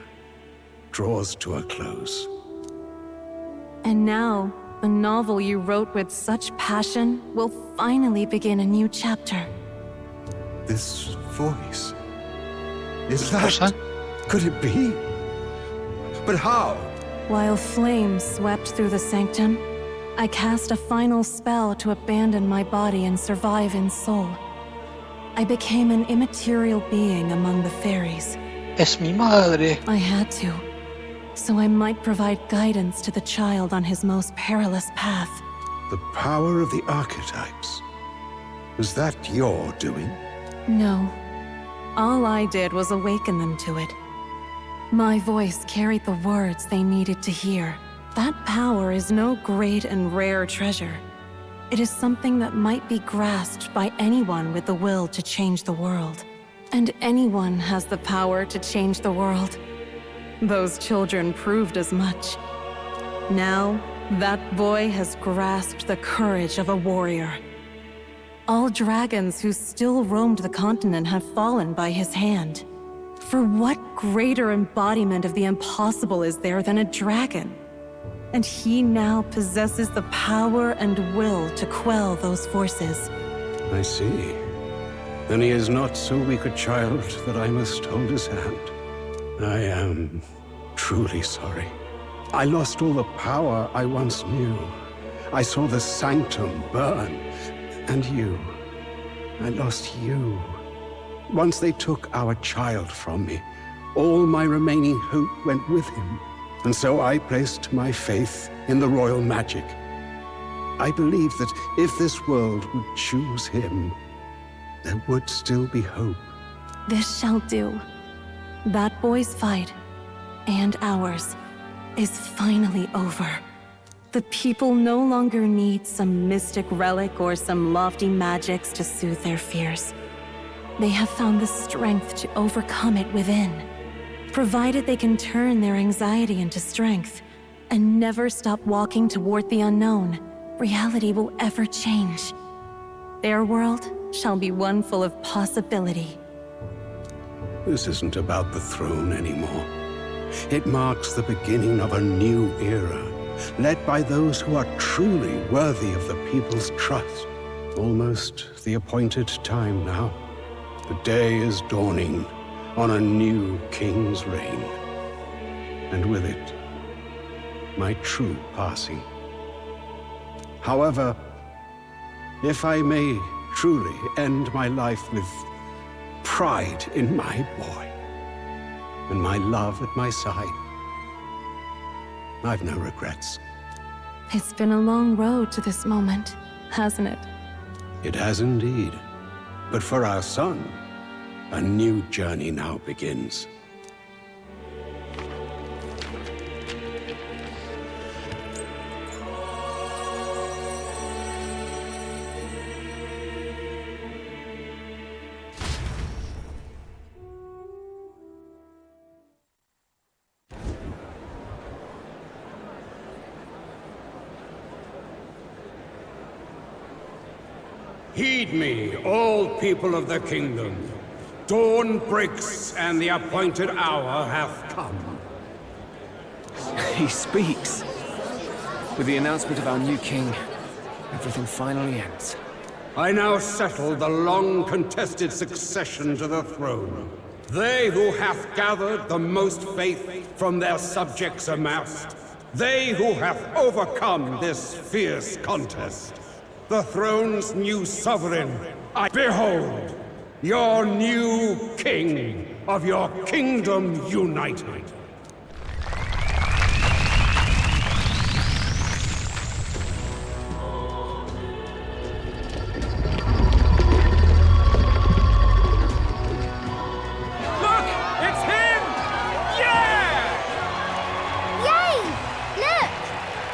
draws to a close. And now, the novel you wrote with such passion will finally begin a new chapter. This voice... Is Esposa? that... Could it be? But how? While flames swept through the sanctum, I cast a final spell to abandon my body and survive in soul. I became an immaterial being among the fairies. Es mi madre. I had to, so I might provide guidance to the child on his most perilous path. The power of the archetypes. Was that your doing? No. All I did was awaken them to it. My voice carried the words they needed to hear. That power is no great and rare treasure. It is something that might be grasped by anyone with the will to change the world. And anyone has the power to change the world. Those children proved as much. Now, that boy has grasped the courage of a warrior. All dragons who still roamed the continent have fallen by his hand. For what greater embodiment of the impossible is there than a dragon? And he now possesses the power and will to quell those forces. I see. Then he is not so weak a child that I must hold his hand. I am truly sorry. I lost all the power I once knew. I saw the sanctum burn. And you. I lost you. Once they took our child from me, all my remaining hope went with him. And so I placed my faith in the royal magic. I believe that if this world would choose him, there would still be hope. This shall do. That boy's fight, and ours, is finally over. The people no longer need some mystic relic or some lofty magics to soothe their fears. They have found the strength to overcome it within. Provided they can turn their anxiety into strength and never stop walking toward the unknown, reality will ever change. Their world shall be one full of possibility. This isn't about the throne anymore. It marks the beginning of a new era, led by those who are truly worthy of the people's trust. Almost the appointed time now. The day is dawning on a new king's reign. And with it, my true passing. However, if I may truly end my life with pride in my boy, and my love at my side, I've no regrets. It's been a long road to this moment, hasn't it? It has indeed. But for our son, a new journey now begins. Heed me, all people of the kingdom. Dawn breaks, and the appointed hour hath come. He speaks. With the announcement of our new king, everything finally ends. I now settle the long-contested succession to the throne. They who hath gathered the most faith from their subjects amassed. They who have overcome this fierce contest. The throne's new sovereign, I behold, your new king of your kingdom united. Look! It's him! Yeah! Yay! Look!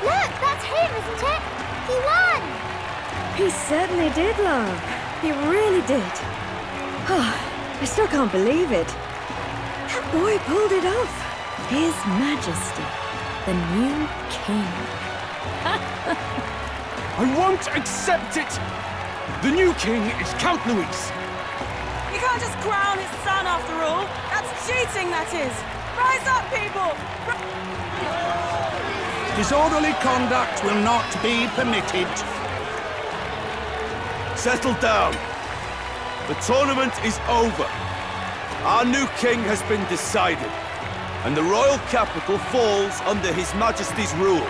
Look, that's him, isn't it? He won! He certainly did, love. He really did. Oh, I still can't believe it. That boy pulled it off. His Majesty, the new king. I won't accept it! The new king is Count Louis. You can't just crown his son after all. That's cheating, that is. Rise up, people! Disorderly conduct will not be permitted. Settle down. The tournament is over. Our new king has been decided, and the royal capital falls under His Majesty's rule.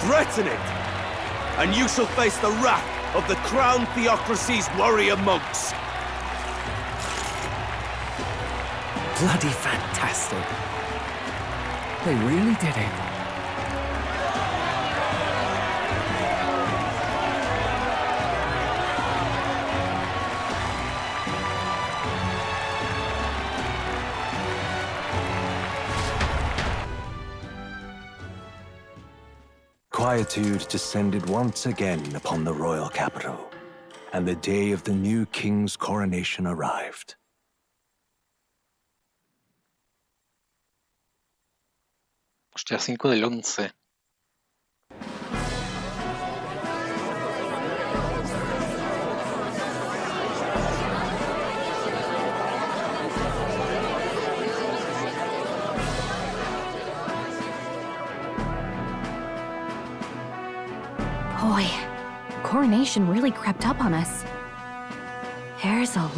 Threaten it, and you shall face the wrath of the Crown Theocracy's warrior monks. Bloody fantastic. They really did it. Quietude descended once again upon the royal capital, and the day of the new king's coronation arrived. Hostia, 5 del 11. Boy, coronation really crept up on us. There's a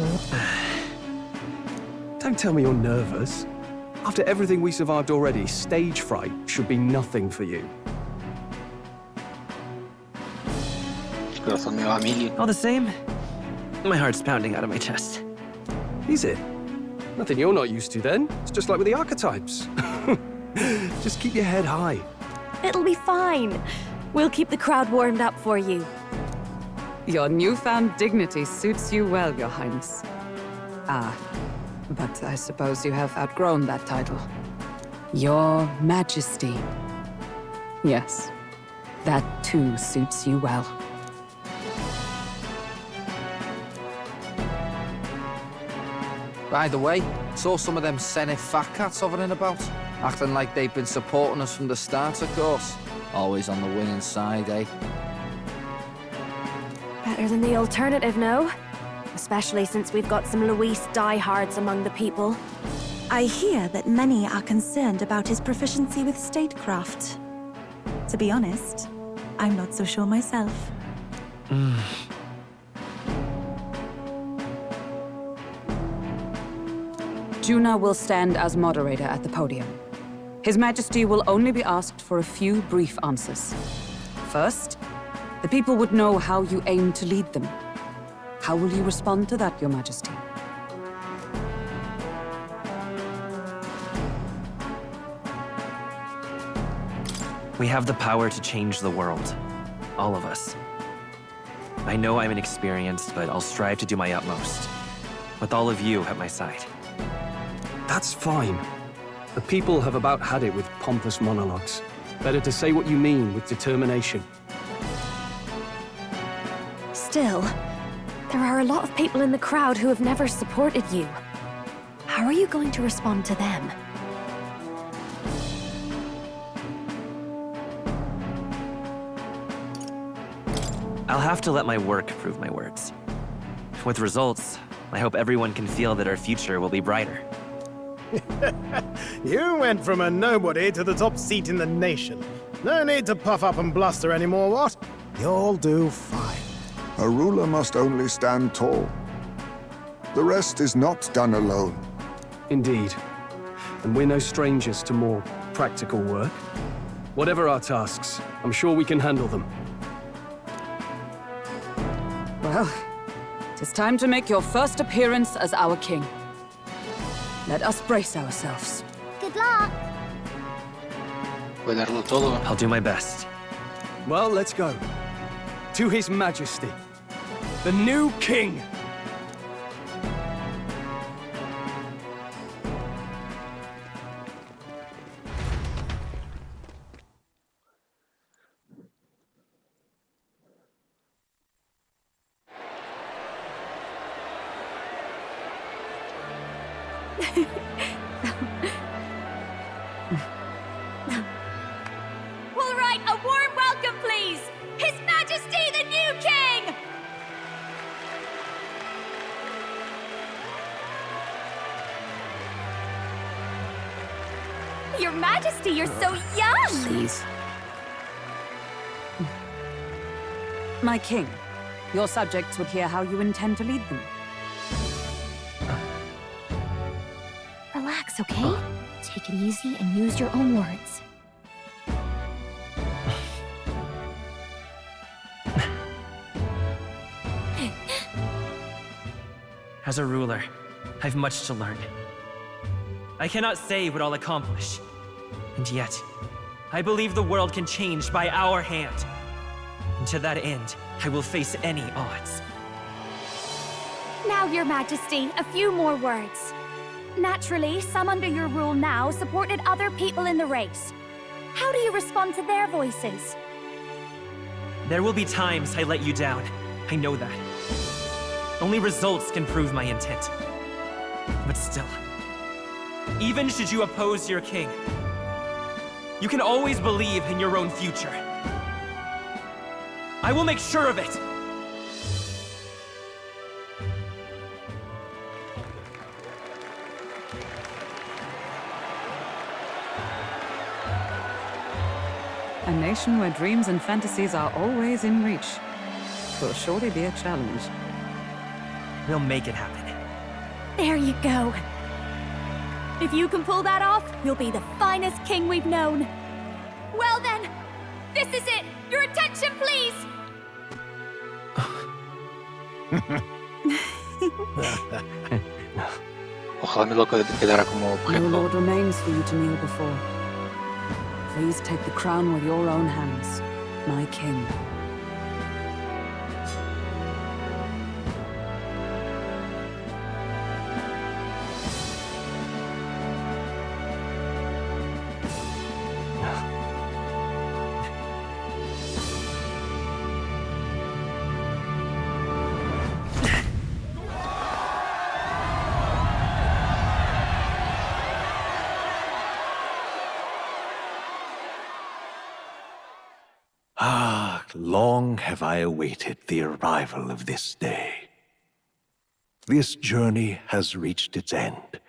Don't tell me you're nervous. After everything we survived already, stage fright should be nothing for you. Corazón me va a mil. All the same, my heart's pounding out of my chest. Is it? Nothing you're not used to then. It's just like with the archetypes. Just keep your head high. It'll be fine. We'll keep the crowd warmed up for you. Your newfound dignity suits you well, Your Highness. Ah, but I suppose you have outgrown that title. Your Majesty. Yes, that too suits you well. By the way, saw some of them Senate fat cats hovering about, acting like they've been supporting us from the start, of course. Always on the winning side, eh? Better than the alternative, no? Especially since we've got some Luis diehards among the people. I hear that many are concerned about his proficiency with statecraft. To be honest, I'm not so sure myself. Juna will stand as moderator at the podium. His Majesty will only be asked for a few brief answers. First, the people would know how you aim to lead them. How will you respond to that, Your Majesty? We have the power to change the world. All of us. I know I'm inexperienced, but I'll strive to do my utmost. With all of you at my side. That's fine. The people have about had it with pompous monologues. Better to say what you mean with determination. Still, there are a lot of people in the crowd who have never supported you. How are you going to respond to them? I'll have to let my work prove my words. With results, I hope everyone can feel that our future will be brighter. You went from a nobody to the top seat in the nation. No need to puff up and bluster anymore, what? You'll do fine. A ruler must only stand tall. The rest is not done alone. Indeed. And we're no strangers to more practical work. Whatever our tasks, I'm sure we can handle them. Well, it is time to make your first appearance as our king. Let us brace ourselves. Good luck. Voy a darlo todo. I'll do my best. Well, let's go. To His Majesty, the new king. All right, a warm welcome, please! His Majesty! Your Majesty, you're so young! Please. My king, your subjects would hear how you intend to lead them. Relax, okay? Take it easy and use your own words. As a ruler, I've much to learn. I cannot say what I'll accomplish. And yet, I believe the world can change by our hand. And to that end, I will face any odds. Now, Your Majesty, a few more words. Naturally, some under your rule now supported other people in the race. How do you respond to their voices? There will be times I let you down. I know that. Only results can prove my intent. But still, even should you oppose your king, you can always believe in your own future. I will make sure of it! A nation where dreams and fantasies are always in reach. Will surely be a challenge. We'll make it happen. There you go. If you can pull that off, you'll be the finest king we've known. Well then, this is it! Your attention, please! Ojalá mi loco quedara como No objeto. lord remains for you to kneel before. Please take the crown with your own hands, my king. Ah, long have I awaited the arrival of this day. This journey has reached its end.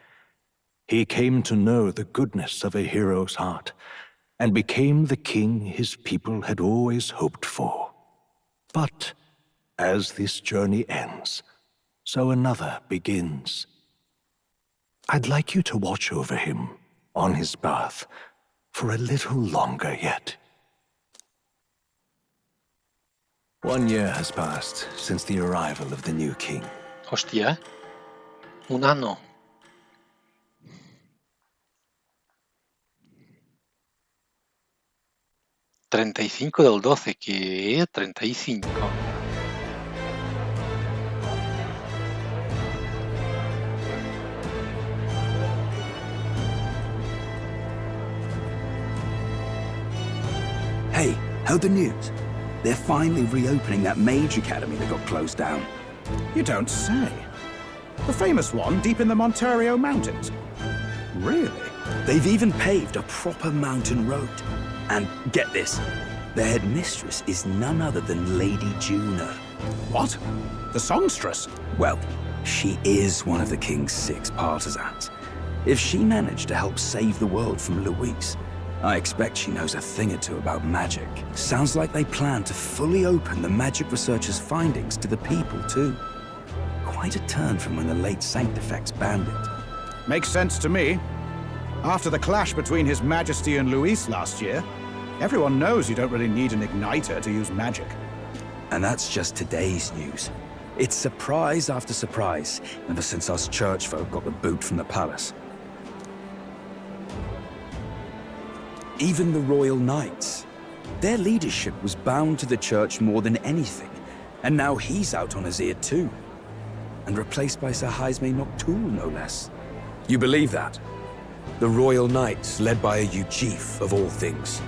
He came to know the goodness of a hero's heart, and became the king his people had always hoped for. But as this journey ends, so another begins. I'd like you to watch over him on his path for a little longer yet. 1 year has passed since the arrival of the new king. Hostia. Un anno. $35 del 12, ¿qué? 35. Hey, heard the news? They're finally reopening that mage academy that got closed down. You don't say. The famous one deep in the Montario Mountains. Really? They've even paved a proper mountain road. And get this, their headmistress is none other than Lady Juno. What? The songstress? Well, she is one of the king's 6 partisans. If she managed to help save the world from Luis, I expect she knows a thing or two about magic. Sounds like they plan to fully open the magic researchers' findings to the people, too. Quite a turn from when the late Sanctifex banned it. Makes sense to me. After the clash between His Majesty and Luis last year, everyone knows you don't really need an igniter to use magic. And that's just today's news. It's surprise after surprise, ever since us church folk got the boot from the palace. Even the Royal Knights. Their leadership was bound to the church more than anything, and now he's out on his ear too. And replaced by Sir Jaime Noctul, no less. You believe that? The Royal Knights, led by a Ujif, of all things.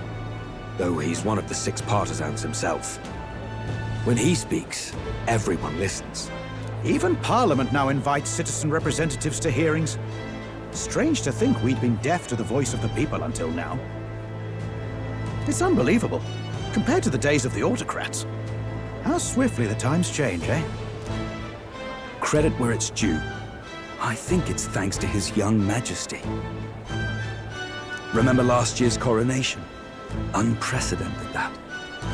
Though he's one of the 6 partisans himself. When he speaks, everyone listens. Even Parliament now invites citizen representatives to hearings. Strange to think we'd been deaf to the voice of the people until now. It's unbelievable, compared to the days of the autocrats. How swiftly the times change, eh? Credit where it's due. I think it's thanks to His young Majesty. Remember last year's coronation? Unprecedented, that.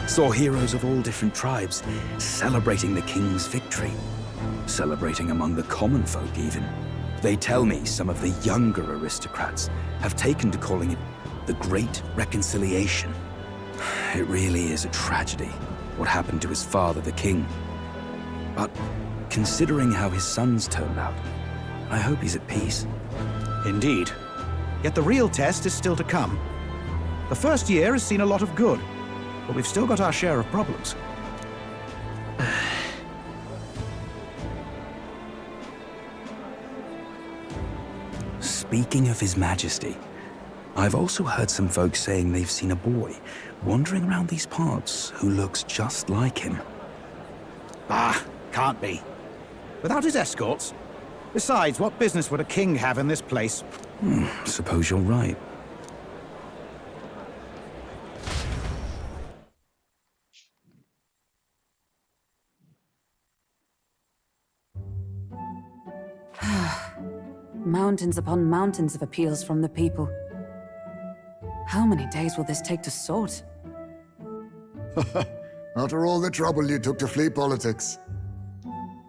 Saw heroes of all different tribes celebrating the king's victory. Celebrating among the common folk, even. They tell me some of the younger aristocrats have taken to calling it the Great Reconciliation. It really is a tragedy, what happened to his father, the king. But considering how his sons turned out, I hope he's at peace. Indeed. Yet the real test is still to come. The first year has seen a lot of good, but we've still got our share of problems. Speaking of His Majesty, I've also heard some folks saying they've seen a boy wandering around these parts who looks just like him. Ah, can't be. Without his escorts? Besides, what business would a king have in this place? Suppose you're right. Mountains upon mountains of appeals from the people. How many days will this take to sort? After all the trouble you took to flee politics.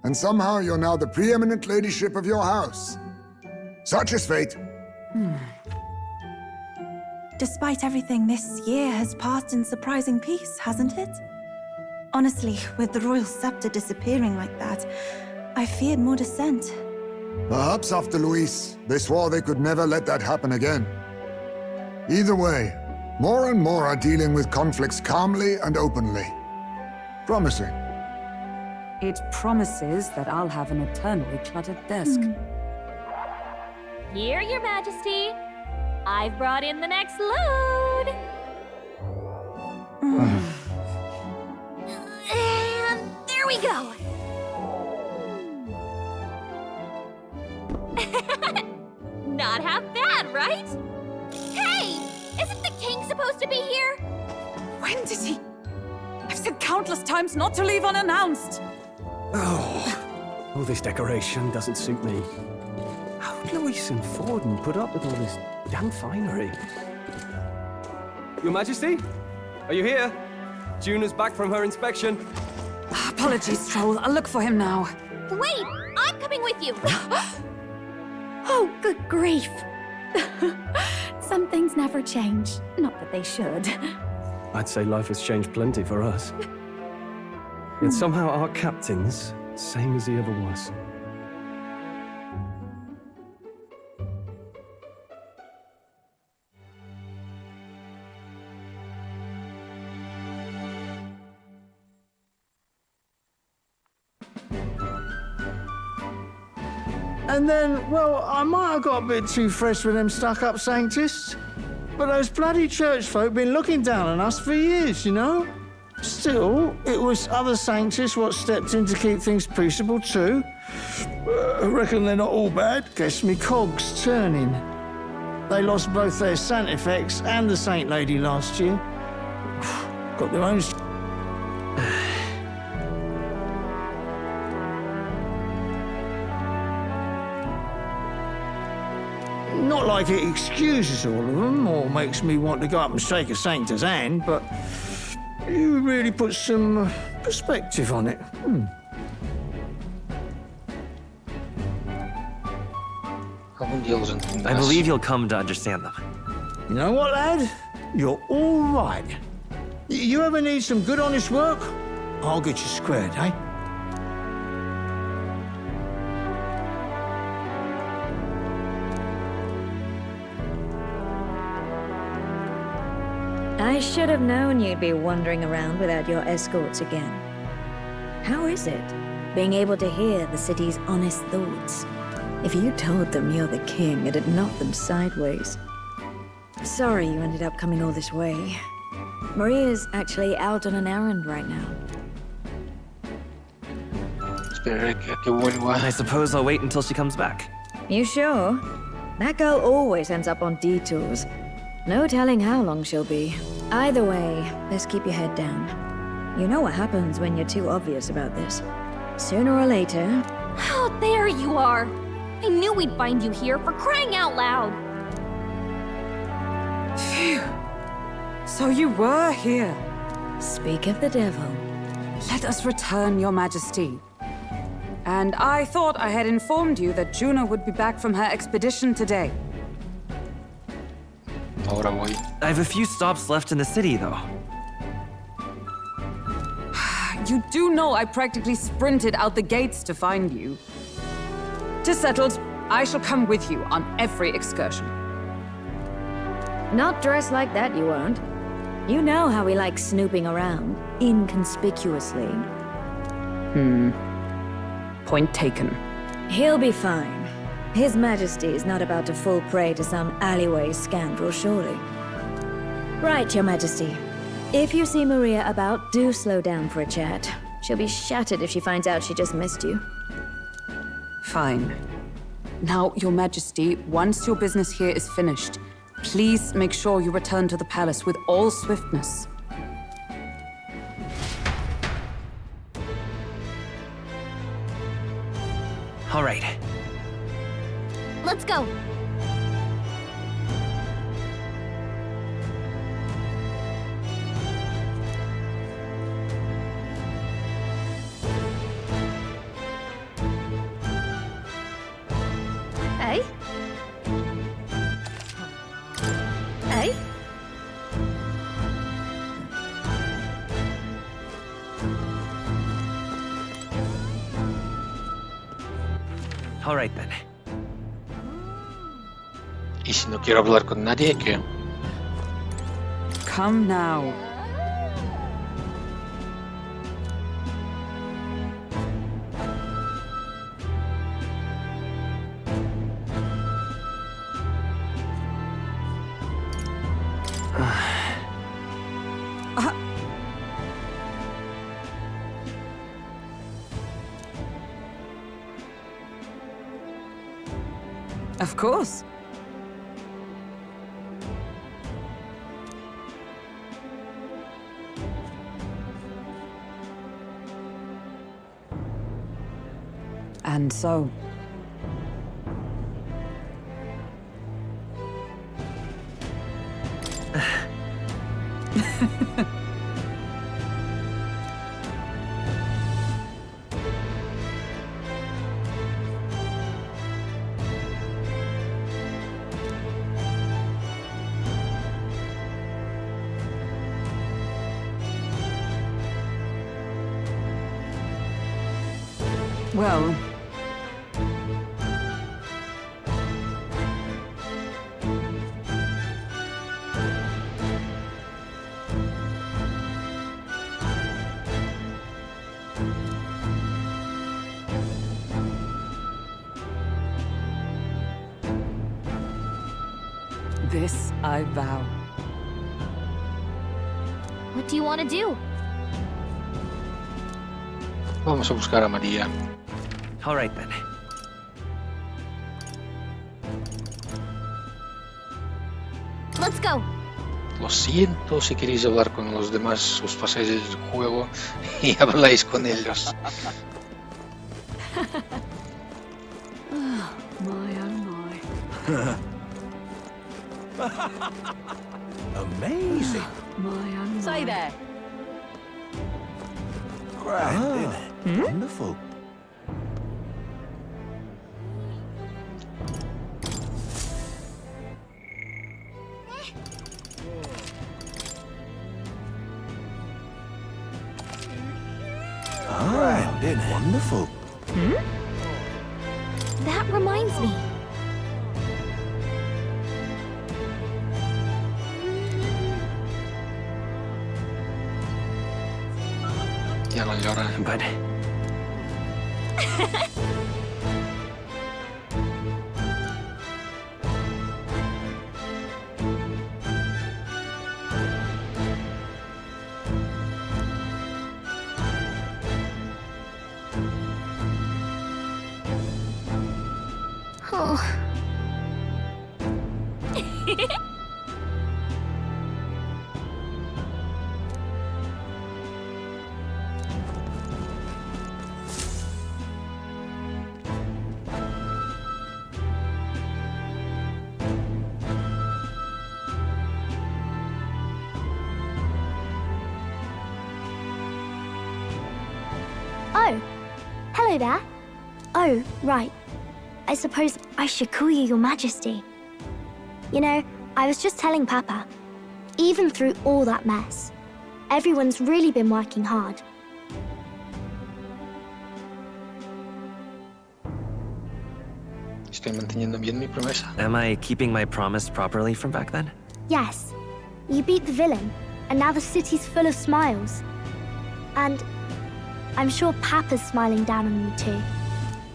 And somehow you're now the preeminent ladyship of your house. Such is fate. Despite everything, this year has passed in surprising peace, hasn't it? Honestly, with the royal scepter disappearing like that, I feared more dissent. Perhaps after Luis, they swore they could never let that happen again. Either way, more and more are dealing with conflicts calmly and openly. Promising. It promises that I'll have an eternally cluttered desk. Here, Your Majesty. I've brought in the next load. And there we go. Not half bad, right? Hey! Isn't the king supposed to be here? When did he? I've said countless times not to leave unannounced. Oh, all this decoration doesn't suit me. How'd Luis and Forden put up with all this damn finery? Your Majesty? Are you here? June is back from her inspection. Apologies, Troll. I'll look for him now. Wait! I'm coming with you! Oh, good grief. Some things never change. Not that they should. I'd say life has changed plenty for us. Yet somehow our captain's same as he ever was. And then, well, I might have got a bit too fresh with them stuck-up sanctists. But those bloody church folk been looking down on us for years, you know? Still, it was other sanctists what stepped in to keep things peaceable too. I reckon they're not all bad. Guess me cogs turning. They lost both their Santifex and the Saint Lady last year. Got their own... Not like it excuses all of them or makes me want to go up and shake a sanctor's hand, but you really put some perspective on it. I believe you'll come to understand them. You know what, lad? You're all right. You ever need some good, honest work? I'll get you squared, eh? I should have known you'd be wandering around without your escorts again. How is it, being able to hear the city's honest thoughts? If you told them you're the king, it'd knock them sideways. Sorry you ended up coming all this way. Maria's actually out on an errand right now. I suppose I'll wait until she comes back. You sure? That girl always ends up on detours. No telling how long she'll be. Either way, best keep your head down. You know what happens when you're too obvious about this. Sooner or later... Oh, there you are! I knew we'd find you here, for crying out loud! Phew. So you were here. Speak of the devil. Let us return, Your Majesty. And I thought I had informed you that Juno would be back from her expedition today. Ahora voy. I have a few stops left in the city, though. You do know I practically sprinted out the gates to find you. 'Tis settled. I shall come with you on every excursion. Not dressed like that, you won't. You know how we like snooping around, inconspicuously. Point taken. He'll be fine. His Majesty is not about to fall prey to some alleyway scoundrel, surely. Right, Your Majesty. If you see Maria about, do slow down for a chat. She'll be shattered if she finds out she just missed you. Fine. Now, Your Majesty, once your business here is finished, please make sure you return to the palace with all swiftness. All right. Let's go. Hey? Hey? All right, then. Y si no quiero hablar con nadie, ¿qué? Come now. Of course. And so... Well... This I vow. What do you want to do? Vamos a buscar a María. All right, then. Let's go. Lo siento, si queréis hablar con los demás, os pasáis el juego y habláis con ellos. Oh, my, oh, my. Amazing. My, oh, my. Say there. Grand, isn't it? Wonderful. Grand, isn't it? Wonderful. That reminds me. Ya no llora. But... Oh. Oh, hello there. Oh, right. I suppose I should call you Your Majesty. You know, I was just telling Papa, even through all that mess, everyone's really been working hard. Estoy manteniendo bien mi promesa. Am I keeping my promise properly from back then? Yes, you beat the villain, and now the city's full of smiles. And I'm sure Papa's smiling down on you too.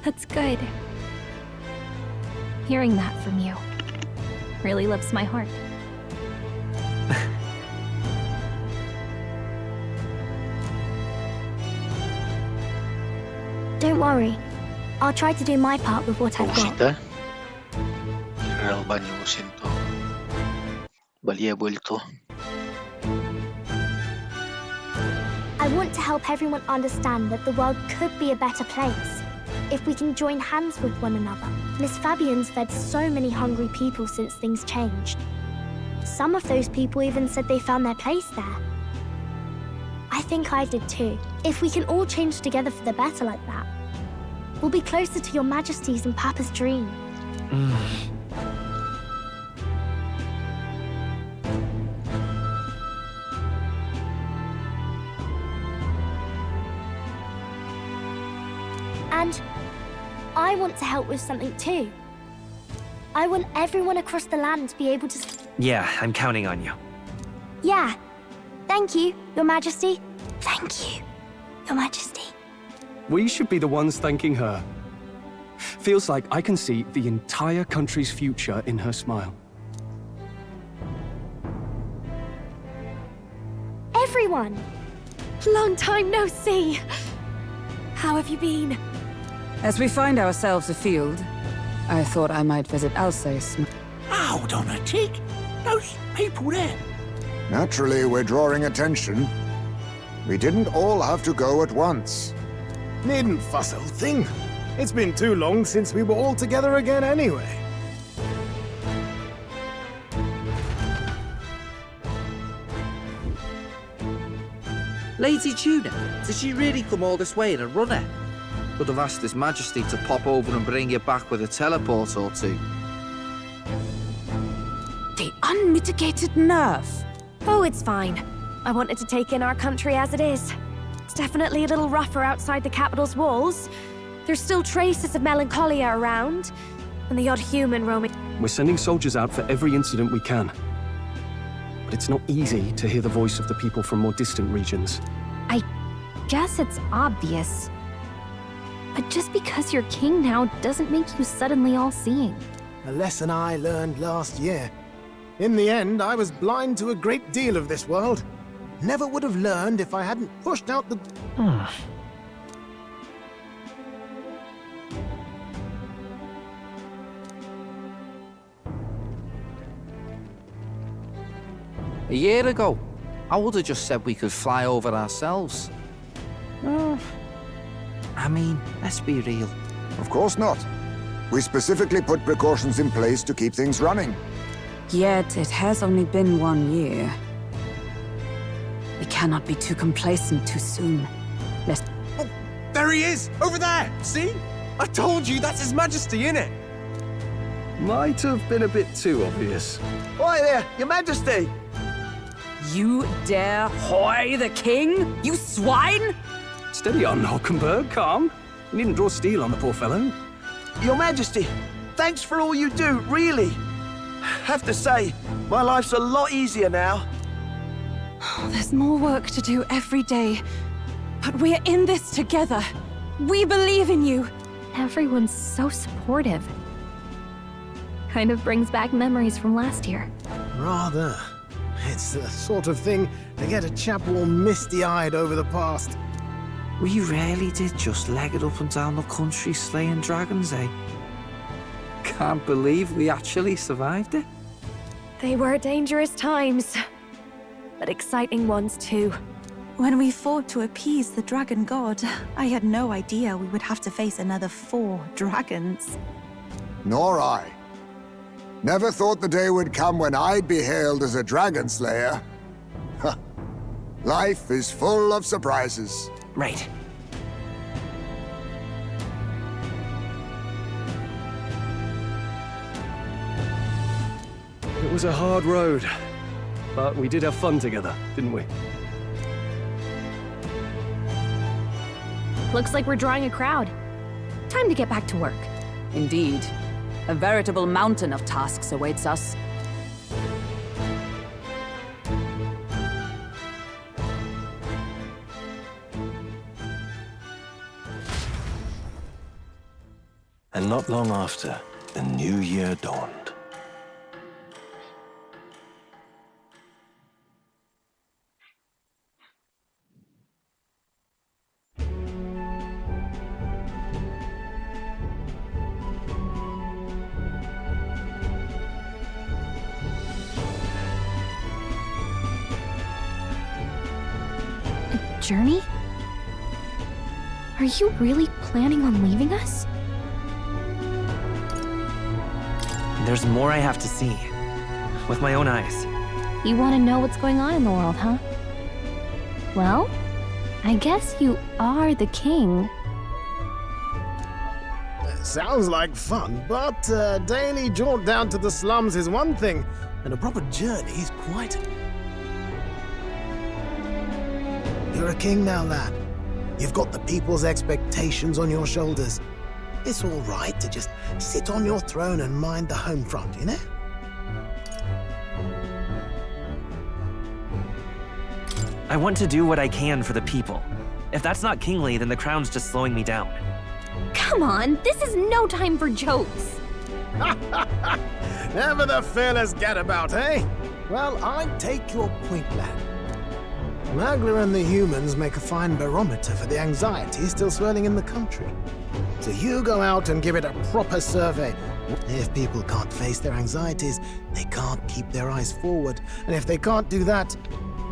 That's good. Hearing that from you really lifts my heart. Don't worry. I'll try to do my part with what I've got. Pausita. Ir al baño, lo siento. Valía vuelto. I want to help everyone understand that the world could be a better place if we can join hands with one another. Miss Fabian's fed so many hungry people since things changed. Some of those people even said they found their place there. I think I did too. If we can all change together for the better like that, we'll be closer to Your Majesty's and Papa's dream. And I want to help with something too. I want everyone across the land to be able to... Yeah, I'm counting on you. Yeah. Thank you, Your Majesty. Thank you, Your Majesty. We should be the ones thanking her. Feels like I can see the entire country's future in her smile. Everyone! Long time no see! How have you been? As we find ourselves afield, I thought I might visit Alsace. Hold on a tick. Those people there. Naturally, we're drawing attention. We didn't all have to go at once. Needn't fuss, old thing. It's been too long since we were all together again anyway. Lady Tuna, did she really come all this way in a runner? Could have asked His Majesty to pop over and bring you back with a teleport or two. The unmitigated nerve. Oh, it's fine. I wanted to take in our country as it is. It's definitely a little rougher outside the capital's walls. There's still traces of melancholia around, and the odd human roaming. We're sending soldiers out for every incident we can. But it's not easy to hear the voice of the people from more distant regions. I guess it's obvious. But just because you're king now doesn't make you suddenly all-seeing. A lesson I learned last year. In the end, I was blind to a great deal of this world. Never would have learned if I hadn't pushed out the... A year ago, I would have just said we could fly over ourselves. I mean, let's be real. Of course not. We specifically put precautions in place to keep things running. Yet it has only been 1 year. We cannot be too complacent too soon. Lest... Oh, there he is! Over there! See? I told you, that's His Majesty, innit? Might have been a bit too obvious. Oi there, Your Majesty! You dare hoy the king? You swine! Steady on, Hulkenberg, calm. You needn't draw steel on the poor fellow. Your Majesty, thanks for all you do, really. Have to say, my life's a lot easier now. There's more work to do every day. But we're in this together. We believe in you. Everyone's so supportive. Kind of brings back memories from last year. Rather. It's the sort of thing to get a chap all misty-eyed over the past. We really did just leg it up and down the country slaying dragons, eh? Can't believe we actually survived it. They were dangerous times, but exciting ones too. When we fought to appease the dragon god, I had no idea we would have to face another 4 dragons. Nor I. Never thought the day would come when I'd be hailed as a dragon slayer. Life is full of surprises. Right. It was a hard road, but we did have fun together, didn't we? Looks like we're drawing a crowd. Time to get back to work. Indeed. A veritable mountain of tasks awaits us. And not long after, the new year dawned. Journey? Are you really planning on leaving us? There's more I have to see. With my own eyes. You want to know what's going on in the world, huh? Well, I guess you are the king. Sounds like fun, but a daily jaunt down to the slums is one thing, and a proper journey is quite... You're a king now, lad. You've got the people's expectations on your shoulders. It's all right to just sit on your throne and mind the home front, you know? I want to do what I can for the people. If that's not kingly, then the crown's just slowing me down. Come on, this is no time for jokes. Never the fearless gadabout, eh? Well, I take your point, lad. Magla and the humans make a fine barometer for the anxiety still swirling in the country. So you go out and give it a proper survey. If people can't face their anxieties, they can't keep their eyes forward. And if they can't do that,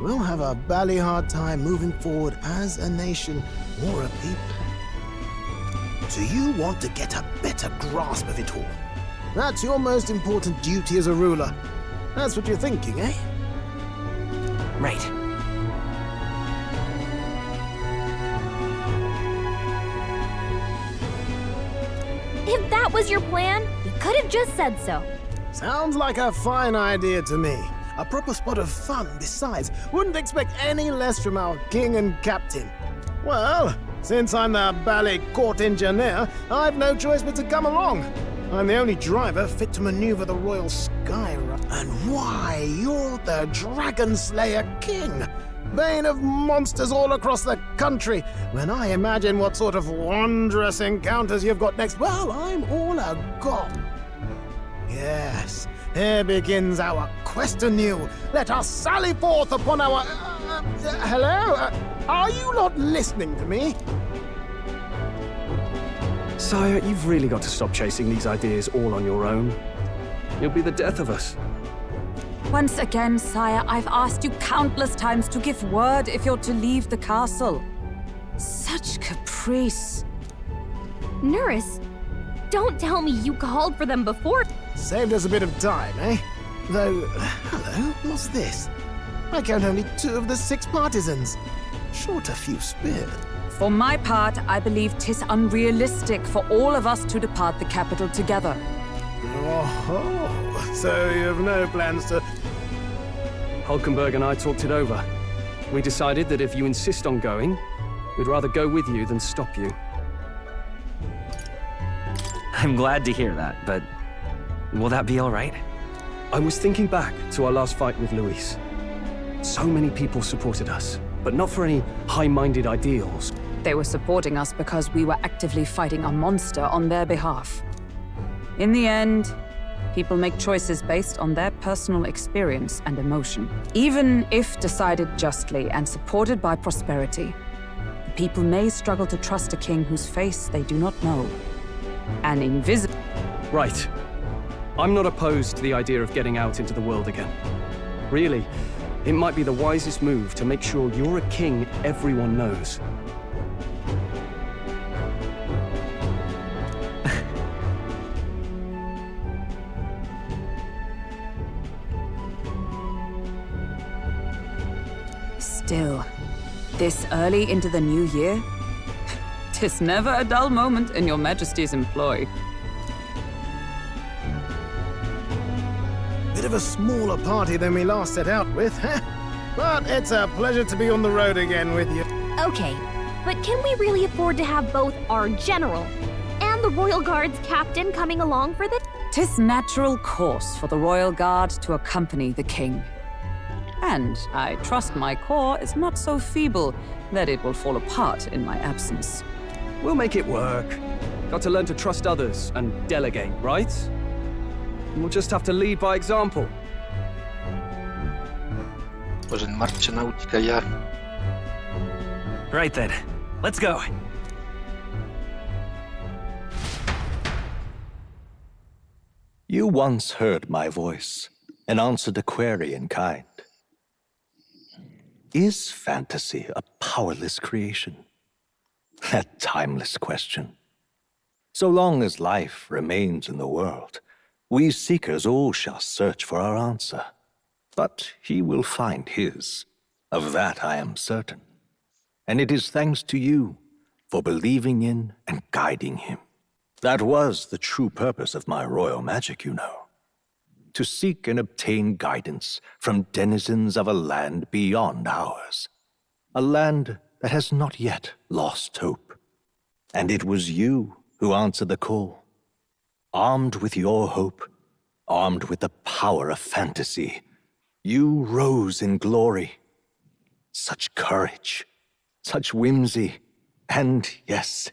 we'll have a bally hard time moving forward as a nation or a people. So you want to get a better grasp of it all. That's your most important duty as a ruler. That's what you're thinking, eh? Right. If that was your plan, you could have just said so. Sounds like a fine idea to me. A proper spot of fun besides. Wouldn't expect any less from our king and captain. Well, since I'm the bally court engineer, I've no choice but to come along. I'm the only driver fit to maneuver the Royal Skyra. And why, you're the Dragon Slayer King, bane of monsters all across the country. When I imagine what sort of wondrous encounters you've got next, well, I'm all agog. Yes, here begins our quest anew. Let us sally forth upon our... hello? Are you not listening to me? Sire, you've really got to stop chasing these ideas all on your own. You'll be the death of us. Once again, sire, I've asked you countless times to give word if you're to leave the castle. Such caprice. Nurse, don't tell me you called for them before. Saved us a bit of time, eh? Though, hello, what's this? I count only 2 of the 6 partisans. Short a few spears. For my part, I believe 'tis unrealistic for all of us to depart the capital together. Oh, so you have no plans to... Hulkenberg and I talked it over. We decided that if you insist on going, we'd rather go with you than stop you. I'm glad to hear that, but will that be all right? I was thinking back to our last fight with Luis. So many people supported us, but not for any high-minded ideals. They were supporting us because we were actively fighting a monster on their behalf. In the end, people make choices based on their personal experience and emotion. Even if decided justly and supported by prosperity, the people may struggle to trust a king whose face they do not know. An invisible... Right. I'm not opposed to the idea of getting out into the world again. Really, it might be the wisest move to make sure you're a king everyone knows. Still, this early into the new year? 'Tis never a dull moment in your Majesty's employ. Bit of a smaller party than we last set out with, huh? But it's a pleasure to be on the road again with you. Okay, but can we really afford to have both our general and the Royal Guard's captain coming along for this? 'Tis natural course for the Royal Guard to accompany the king. And I trust my corps is not so feeble that it will fall apart in my absence. We'll make it work. Got to learn to trust others and delegate, right? And we'll just have to lead by example. Pues en marcha náutica ya. Right then, let's go. You once heard my voice and answered a query in kind. Is fantasy a powerless creation? That timeless question. So long as life remains in the world, we seekers all shall search for our answer. But he will find his. Of that I am certain. And it is thanks to you for believing in and guiding him. That was the true purpose of my royal magic, you know. To seek and obtain guidance from denizens of a land beyond ours. A land that has not yet lost hope. And it was you who answered the call. Armed with your hope, armed with the power of fantasy, you rose in glory. Such courage, such whimsy, and yes,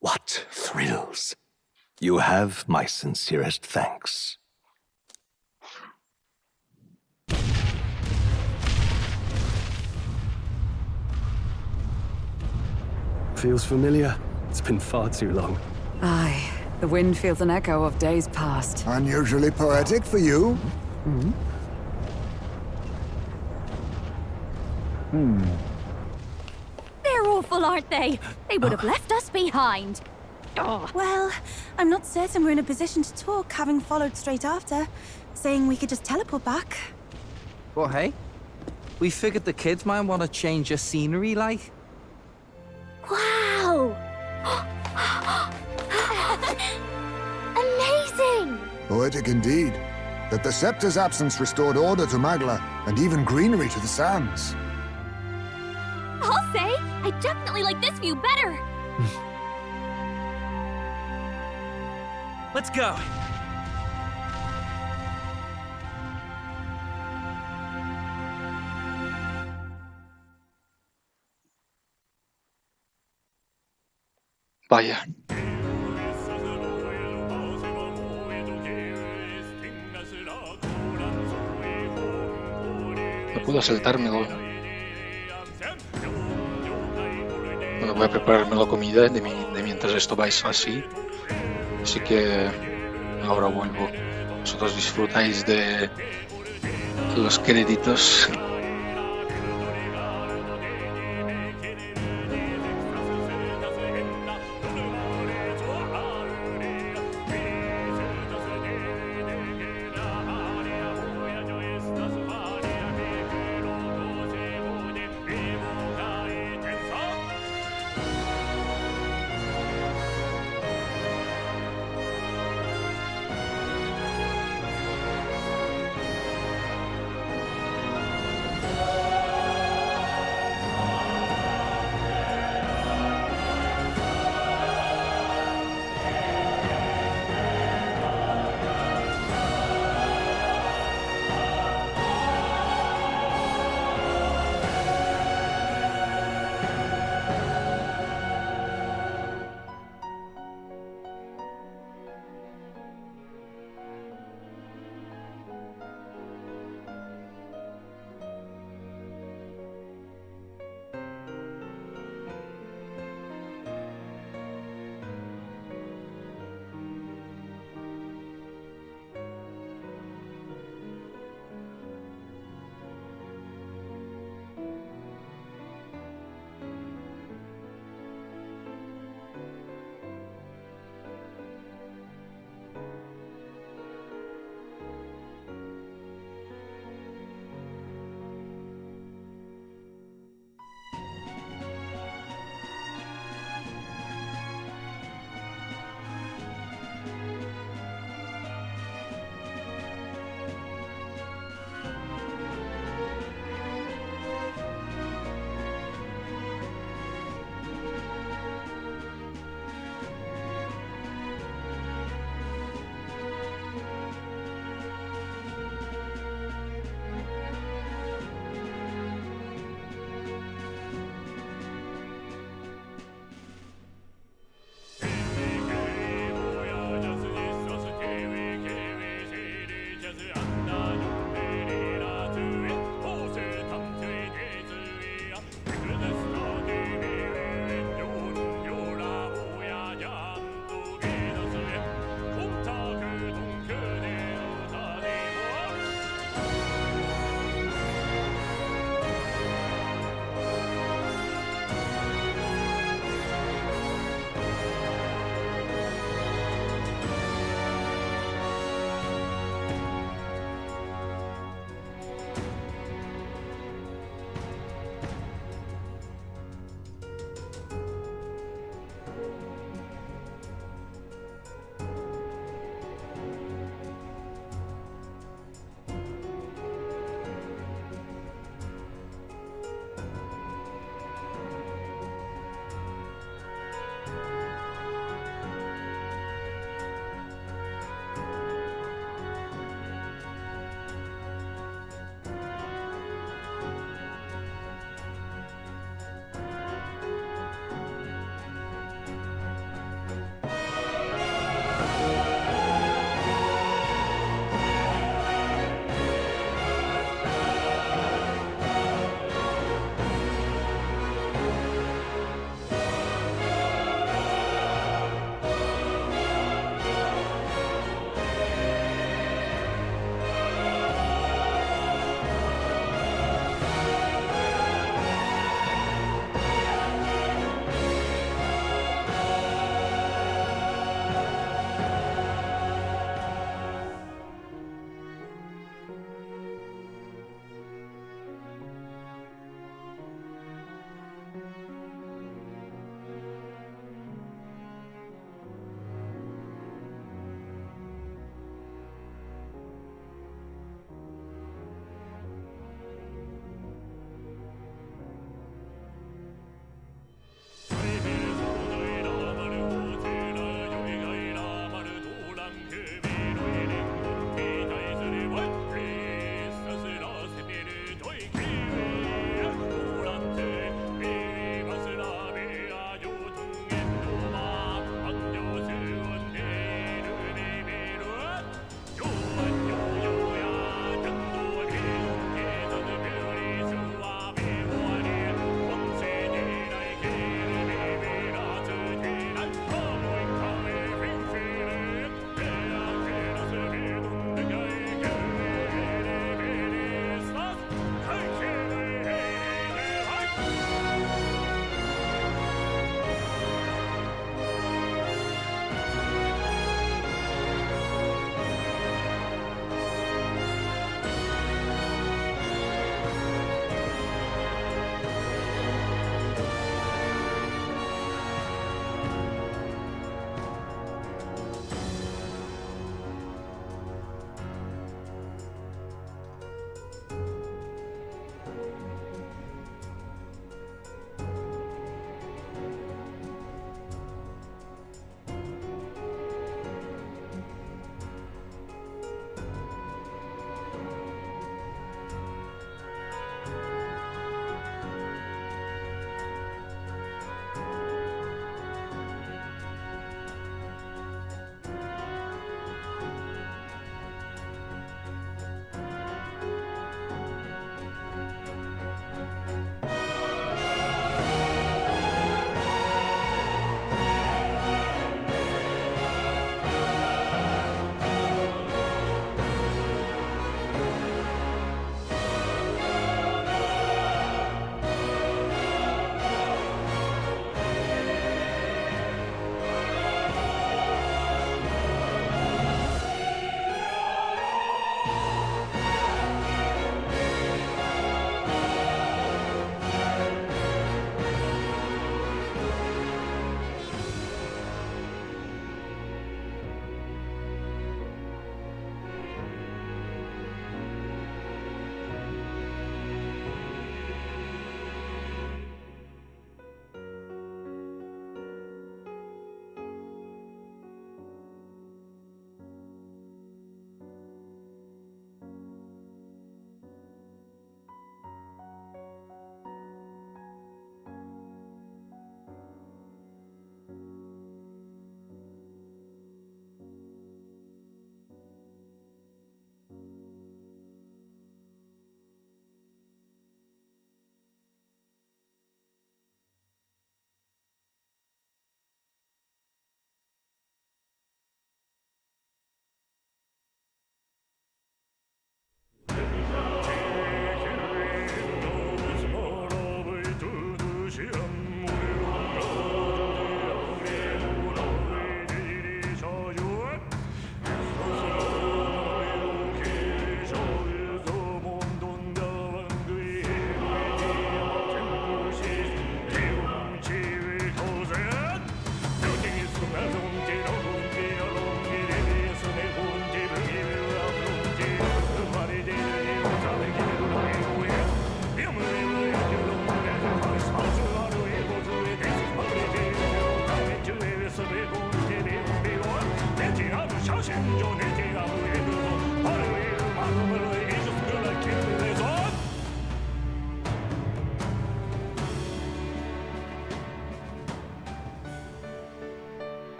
what thrills. You have my sincerest thanks. Feels familiar. It's been far too long. Aye, the wind feels an echo of days past. Unusually poetic for you. They're awful, aren't they? They would have left us behind. Oh. Well, I'm not certain we're in a position to talk, having followed straight after, saying we could just teleport back. Well, hey, we figured the kids might want to change your scenery, like. Wow! Amazing! Poetic indeed. That the scepter's absence restored order to Magla, and even greenery to the sands. I'll say, I definitely like this view better. Let's go. Vaya. No puedo saltármelo. Bueno, voy a prepararme la comida de mientras esto vais así. Así que ahora vuelvo. Vosotros disfrutáis de los créditos.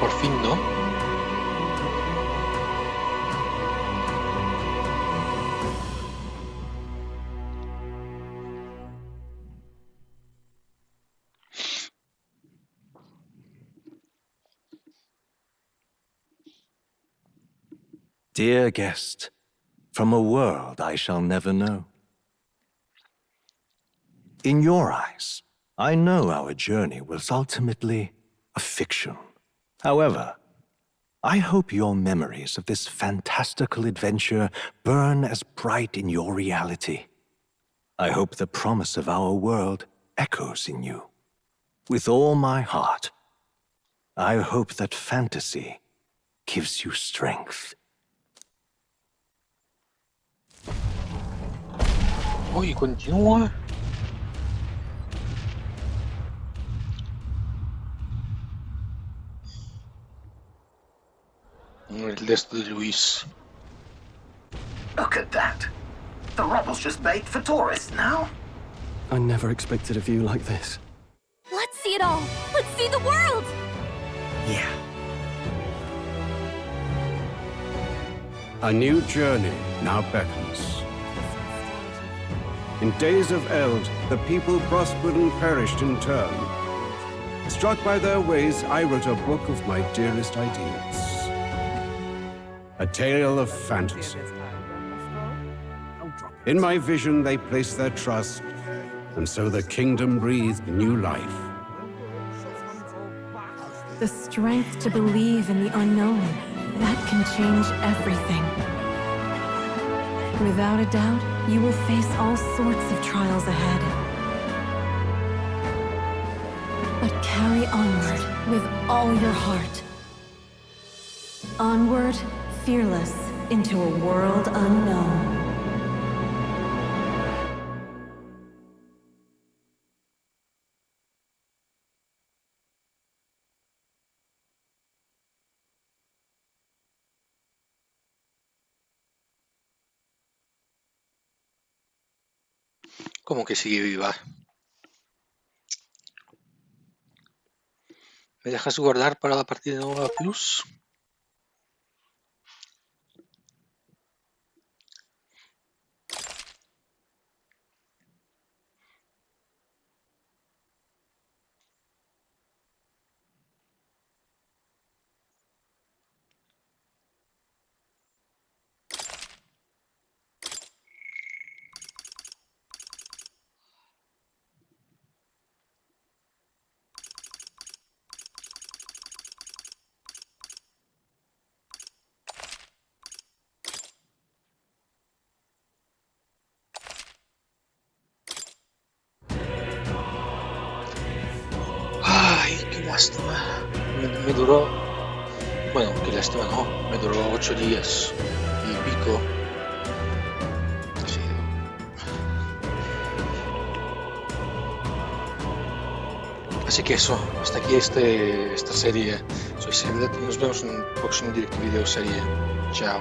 Por fin, ¿no? Dear guest, from a world I shall never know. In your eyes, I know our journey was ultimately a fiction. However, I hope your memories of this fantastical adventure burn as bright in your reality. I hope the promise of our world echoes in you. With all my heart, I hope that fantasy gives you strength. Uy, continúa. El desto de Luis. Look at that. The rubble's just baked for tourists now. I never expected a view like this. Let's see it all. Let's see the world. Yeah. A new journey now beckons. In days of eld, the people prospered and perished in turn. Struck by their ways, I wrote a book of my dearest ideas. A tale of fantasy. In my vision, they placed their trust, and so the kingdom breathed new life. The strength to believe in the unknown, that can change everything. Without a doubt, you will face all sorts of trials ahead. But carry onward with all your heart. Onward, fearless, into a world unknown. ¿Cómo que sigue viva? ¿Me dejas guardar para la partida nueva Plus? Ay, qué lástima. Me duró... Bueno, qué lástima no. Me duró 8 días y pico. Sí. Así que eso, hasta aquí esta serie. Soy Seblet y nos vemos en un próximo directo video serie. Chao.